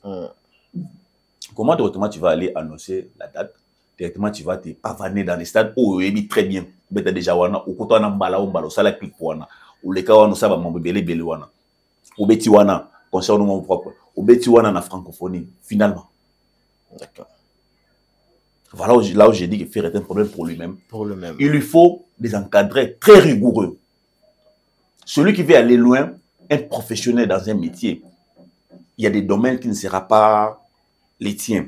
Comment directement tu vas aller annoncer la date? Directement tu vas te pavaner dans les stades où il très bien beta déjà wana ou koto na mbala o mbalo sala clip wana ou les cas wana ça va mbele wana ou beti wana concernant mon propre ou beti wana na francophonie finalement. D'accord. Voilà là où j'ai dit que Fer est un problème pour lui-même. Pour lui-même. Il lui faut des encadrés très rigoureux. Celui qui veut aller loin, un professionnel dans un métier, il y a des domaines qui ne seront pas les tiens.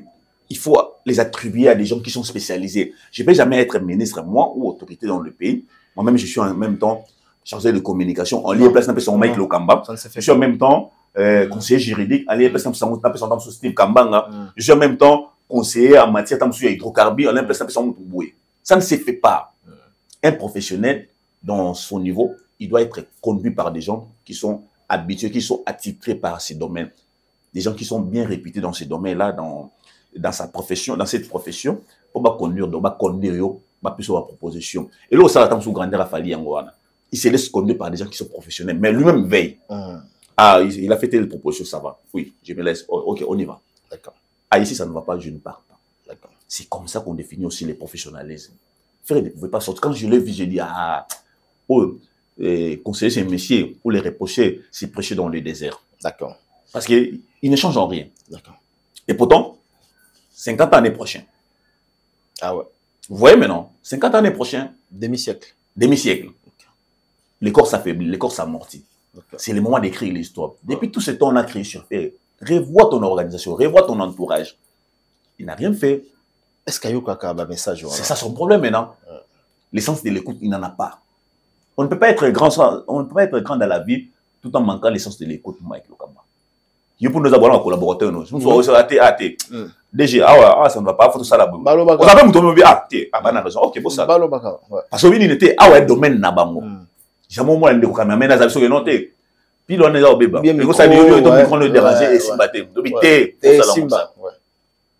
Il faut les attribuer à des gens qui sont spécialisés. Je ne vais jamais être ministre, moi, ou autorité dans le pays. Moi-même, je suis en même temps chargé de communication, en lié place n'a pas son Mike Lokamba. Je suis en même temps conseiller juridique, en lié place n'a pas son Steve Kambanga. Je suis en même temps conseiller en matière d'hydrocarbures, en lié place n'a pas son Moutoué. Ça ne se fait pas. Un professionnel, dans son niveau, il doit être conduit par des gens qui sont habitués, qui sont attitrés par ces domaines. Des gens qui sont bien réputés dans ces domaines-là, dans sa profession, dans cette profession, pour conduire plus la proposition. Et là, ça attend sous grandeur à Fali Angoana. Il se laisse conduire par des gens qui sont professionnels, mais lui-même veille. Ah, il a fait telle proposition, ça va. Oui, je me laisse. Ok, on y va. D'accord. Ah, ici, ça ne va pas, je ne pars pas. D'accord. C'est comme ça qu'on définit aussi les professionnalismes. Frère, vous ne pouvez pas sortir. Quand je l'ai vu, j'ai dit, conseiller ces messieurs, pour les reprocher, c'est prêcher dans le désert. D'accord. Parce qu'ils ne changent en rien. D'accord. Et pourtant, 50 années prochaines. Ah ouais. Vous voyez maintenant, 50 années prochaines. Demi-siècle. Demi-siècle. Okay. Les corps s'affaiblit, les corps s'amortit. Okay. C'est le moment d'écrire l'histoire. Depuis tout ce temps, on a créé sur Terre. Revois ton organisation, revois ton entourage. Il n'a rien fait. Est-ce qu'il y a un message? C'est ça son problème maintenant. L'essence de l'écoute, il n'en a pas. On ne peut pas être grand dans la vie tout en manquant l'essence de l'écoute, Mike Lokamba. Il faut nous avoir un collaborateur. Nous sommes aussi DG, ça ne va pas, il faut tout ça là-bas. Vous avez mon raison. Ok, bon ça. Parce que il était domaine nabango. Jamais moi le caméra mais ça que noté. Puis on est là au bébé. Et ça dit on le déranger et simbater.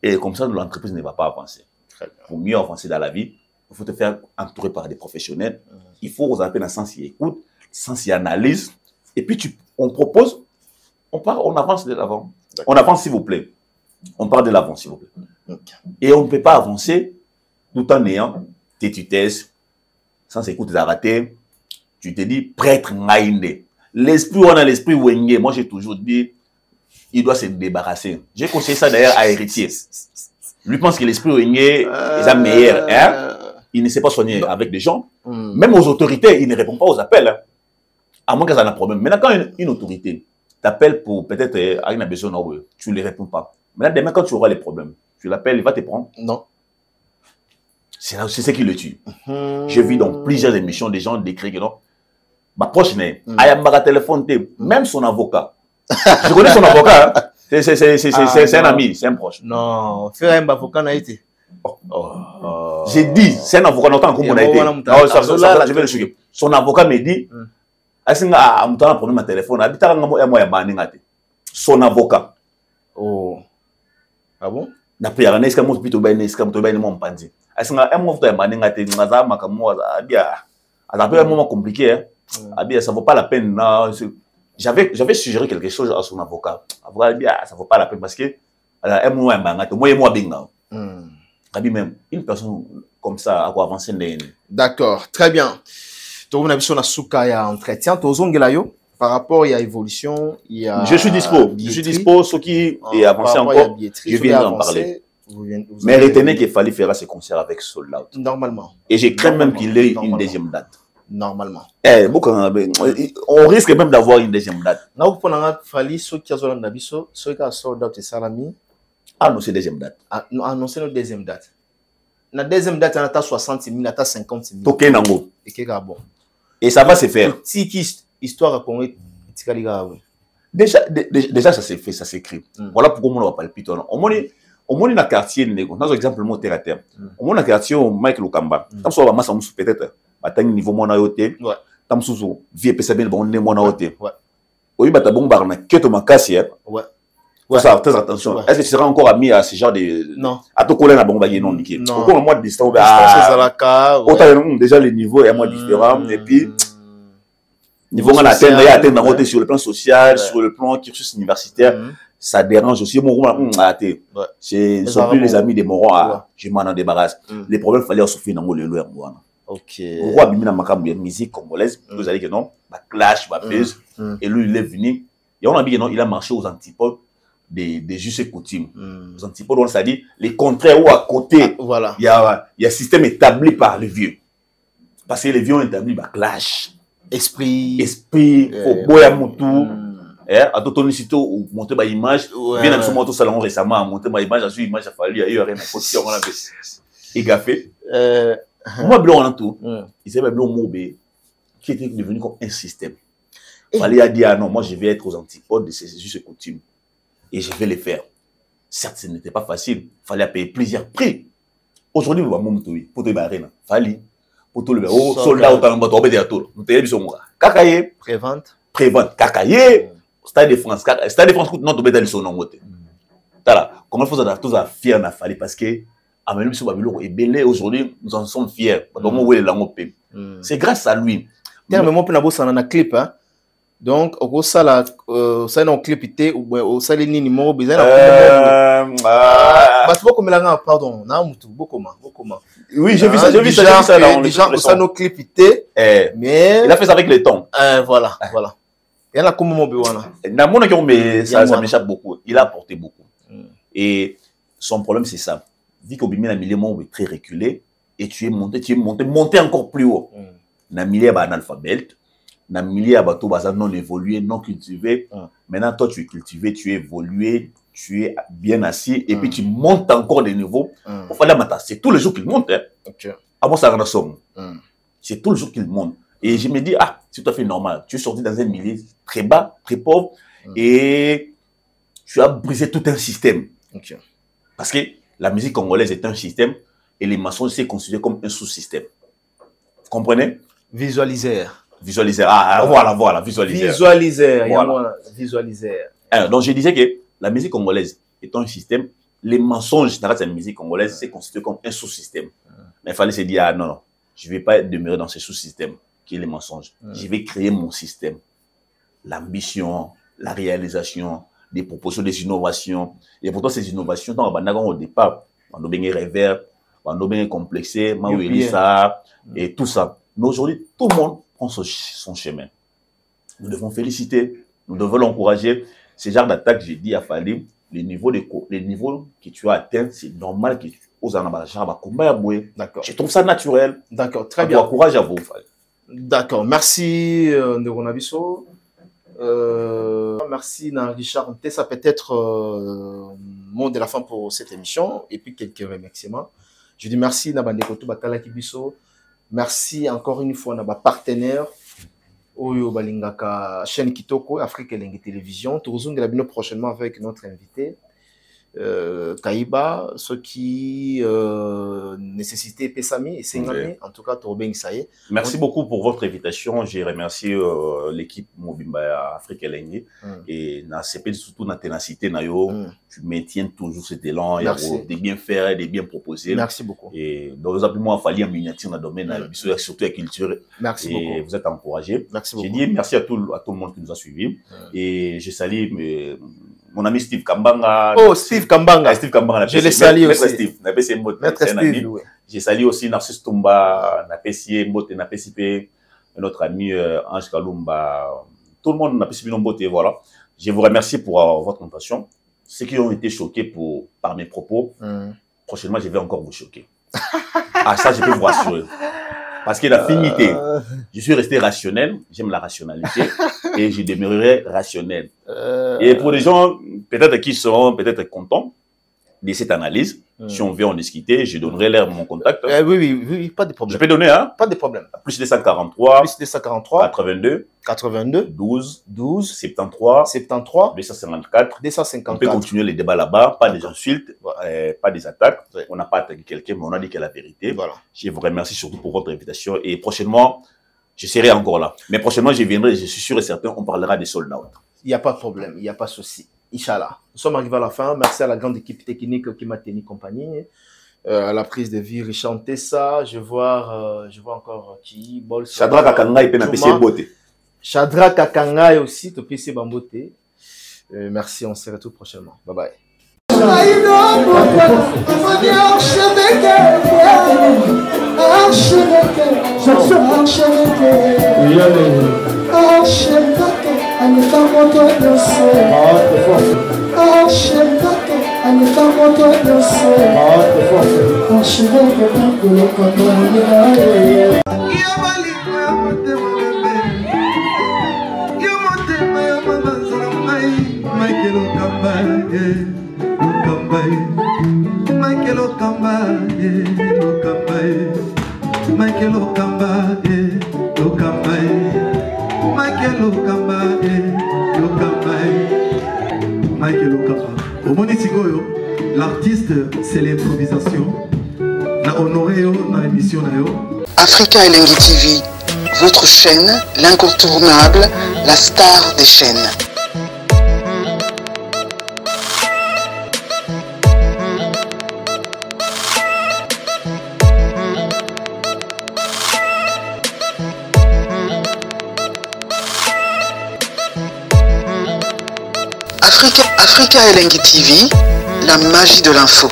Et comme ça l'entreprise ne va pas avancer. Pour mieux avancer dans la vie, il faut te faire entourer par des professionnels. Il faut vous appeler dans le sens qui écoute, sens qui analyse. Et puis on propose, on avance de l'avant. On avance s'il vous plaît. On part de l'avant s'il vous plaît. Okay. Et on ne peut pas avancer tout en ayant tes tutesses, sans écouter rater. Tu te dis prêtre ngaïnde. L'esprit, on a l'esprit wenge. Moi j'ai toujours dit, il doit se débarrasser. J'ai conseillé ça d'ailleurs à Héritier. Lui pense que l'esprit wenge est la meilleure. Hein? Il ne sait pas soigner avec des gens. Même aux autorités, il ne répond pas aux appels. Hein? À moins qu'ils aient un problème. Maintenant, quand une autorité t'appelle pour peut-être avoir un besoin, tu ne lui réponds pas. Maintenant, demain, quand tu auras les problèmes, tu l'appelles, il va te prendre. Non. C'est ce qui le tue. J'ai vu dans plusieurs émissions des gens décrire que non. Ma proche n'est. Ayambara téléphone, même son avocat. Je connais son avocat. Hein? C'est un ami, c'est un proche. Non, faire un avocat n'a été. J'ai dit, c'est un avocat, n'entend comme on a été. Je vais le choquer. Son avocat me dit, problème à téléphone. Son avocat. Oh. Ah bon? Na pia na iska mo pito ba ni iska mo to ba ni mo mpanzi. Asinga emo to ya maninga te ngaza makamu abia. Azapela moment compliqué. Abia ça vaut pas la peine. J'avais suggéré quelque chose à son avocat. Avocat abia ça vaut pas la peine parce que emo ya manga to moye mo binga. Abi même une personne comme ça à quoi avancer ndene. D'accord, très bien. Donc on a vu sur la souka ya entretien to zongela yo. Par rapport à l'évolution, il y a... Je suis dispo, ce qui est avancé encore, je viens d'en parler. Mais retenez qu'il fallait faire ce concert avec Sold Out. Normalement. Et j'ai craint même qu'il ait une deuxième date. Normalement. On risque même d'avoir une deuxième date. Ah non, c'est deuxième date. Ah non, c'est notre deuxième date. La deuxième date, on a 60 000, on a 50 000. Ok, Nango. Et ça va se faire. Histoire à Congo, déjà ça s'est fait, ça s'écrit. Voilà pourquoi on va pas le piton. Au moins dans le quartier, dans exemple le mot terre à terre. Au moins dans le quartier, Mike Lokamba. Tam so ba massa musu peut-être. Batang niveau mona yote. Tam susu vie pesa bien bon mona yote. Oui bata bon barna keto makasi. Ouais. Ça très attention. Est-ce que tu seras encore ami à ce genre de non. À tout coller na bon bagé non niqué. Pourquoi moi distance autant déjà les niveaux est moins différent et puis niveau on atteindre sur le plan social, sur le plan cursus universitaire, ça dérange aussi. C'est sont plus les amis des morons, je m'en débarrasse. Les problèmes fallait souffrir dans le loin. Ok. Pourquoi bimina makambu musique congolaise, vous allez que non, bah clash, bah pèse, et lui il est venu. Et on a dit que non, il a marché aux antipodes des justes et coutumes. Aux antipodes, on s'est dit les contraires ou à côté. Voilà. Il y a un système établi par les vieux. Parce que les vieux ont établi bah clash. Esprit, boya mutu, à totonicito ou monter ma image, bien à ce moment salon récemment, monter ma image, à suivre image a fallu, il y a rien à côté, on a fait, et gaffé. Moi, blanc en tout, il s'est blanc mobé, qui était devenu comme un système. Il fallait dire, ah non, moi je vais être aux antipodes de ces us et coutumes. Et je vais les faire. Certes, ce n'était pas facile. Il fallait payer plusieurs prix. Aujourd'hui, pour le barrena, fallait. Pour tout le soldat, autant de monde, nous avons Kakaye. Prévente. Prévente. Kakaye. Stade de France. Stade de France, non, tu as son nom. Comment il faut être fier de Fali parce que aujourd'hui, nous en sommes fiers. C'est grâce à lui. Un clip. Donc, au ça la un clip au salé ni numéro pardon, oui, j'ai vu ça, déjà ça nos clip mais il a fait ça avec les tons. Voilà. Il y en a comme mon mais ça m'échappe beaucoup. Il a apporté beaucoup. Et son problème c'est ça. Vu qu'au milieu est très reculé et tu es monté encore plus haut. Na milieu analphabète. Na milieu bateau non évolué, non cultivé. Maintenant toi tu es cultivé, tu es évolué, tu es bien assis et puis tu montes encore des niveaux. C'est tous les jours qu'il monte. Avant ça c'est tous les jours qu'il monte. Et je me dis c'est tout à fait normal. Tu es sorti dans un milieu très bas, très pauvre et tu as brisé tout un système. Parce que la musique congolaise est un système et les maçons c'est considéré comme un sous-système. Vous comprenez? Visualiseur. Voilà, visualiseur. Donc je disais que la musique congolaise est un système, les mensonges dans la musique congolaise c'est considéré comme un sous-système. Mais il fallait se dire non, je ne vais pas demeurer dans ce sous-système qui est les mensonges. Je vais créer mon système. L'ambition, la réalisation, des propositions, des innovations. Et pourtant ces innovations, au départ, on a bien rêvé, on a bien complexé, et tout ça. Mais aujourd'hui, tout le monde prend son chemin. Nous devons féliciter, nous devons l'encourager. Ce genre d'attaque, j'ai dit à Fali, les niveaux que tu as atteints, c'est normal que tu oses en avoir un combat. Je trouve ça naturel. D'accord, très bien. Courage à vous, Fali. D'accord, merci Ndoronabiso. Merci Richard Ntessa, peut-être mot de la fin pour cette émission et puis quelques remerciements. Je dis merci Nabandekoto Batala Kibiso. Merci encore une fois à nos partenaires Oyo Balingaka chaîne Kitoko Afrique Elengi Télévision. Nous reviendrons prochainement avec notre invité Kaiba, ce qui nécessitait Pesami et Sengami. En tout cas, Torbeng Saye. Merci beaucoup pour votre invitation. J'ai remercié l'équipe Mobimba Afrique Elengi et surtout la ténacité. Tu maintiens toujours cet élan de bien faire et de bien proposer. Merci beaucoup. Et dans les appuis, il fallait en miniature dans le domaine, surtout la culture. Merci beaucoup. Vous êtes encouragés. Merci beaucoup. J'ai dit merci à tout le monde qui nous a suivis. Et je salue mon ami Steve Kambanga. Oh, Steve Kambanga. Steve Kambanga. Je le salue aussi. Maître Steve, oui. J'ai salué aussi Narcisse Tumba, Napessie Mbote, Napessie, notre ami Ange Kalumba. Tout le monde n'a pas suivi Mbote, voilà. Je vous remercie pour votre attention. Ceux qui ont été choqués par mes propos, prochainement, je vais encore vous choquer. Ça, je peux vous rassurer. Parce que la finité, je suis resté rationnel, j'aime la rationalité, et je demeurerai rationnel. Et pour les gens, peut-être qui seront peut-être contents de cette analyse, si on veut en discuter, je donnerai leur mon contact. Oui, pas de problème. Je peux donner, hein? Pas de problème. Plus 243. Plus 243. 82. 12. 73. 254. On peut continuer les débats là-bas, pas des insultes, pas des attaques. On n'a pas attaqué quelqu'un, mais on a dit qu'il y a la vérité. Voilà. Je vous remercie surtout pour votre invitation. Et prochainement, je serai encore là. Mais prochainement, je viendrai, je suis sûr et certain, on parlera des sold out. Il n'y a pas de problème, il n'y a pas de souci. Inch'Allah. Nous sommes arrivés à la fin. Merci à la grande équipe technique qui m'a tenu compagnie. À la prise de vie, Richard Ntessa. Je vois encore qui. Shadrach Kakangai et PC Bote. Shadrach Kakangai aussi, tu PC Bambote. Merci, on se retrouve prochainement. Bye bye. Michael Okamba, Mike Lokapa. Au Monisigoyo, l'artiste, c'est l'improvisation. Na honoré na émission na yo. Africa Elengi TV, votre chaîne, l'incontournable, la star des chaînes. Africa Elengi TV, la magie de l'info.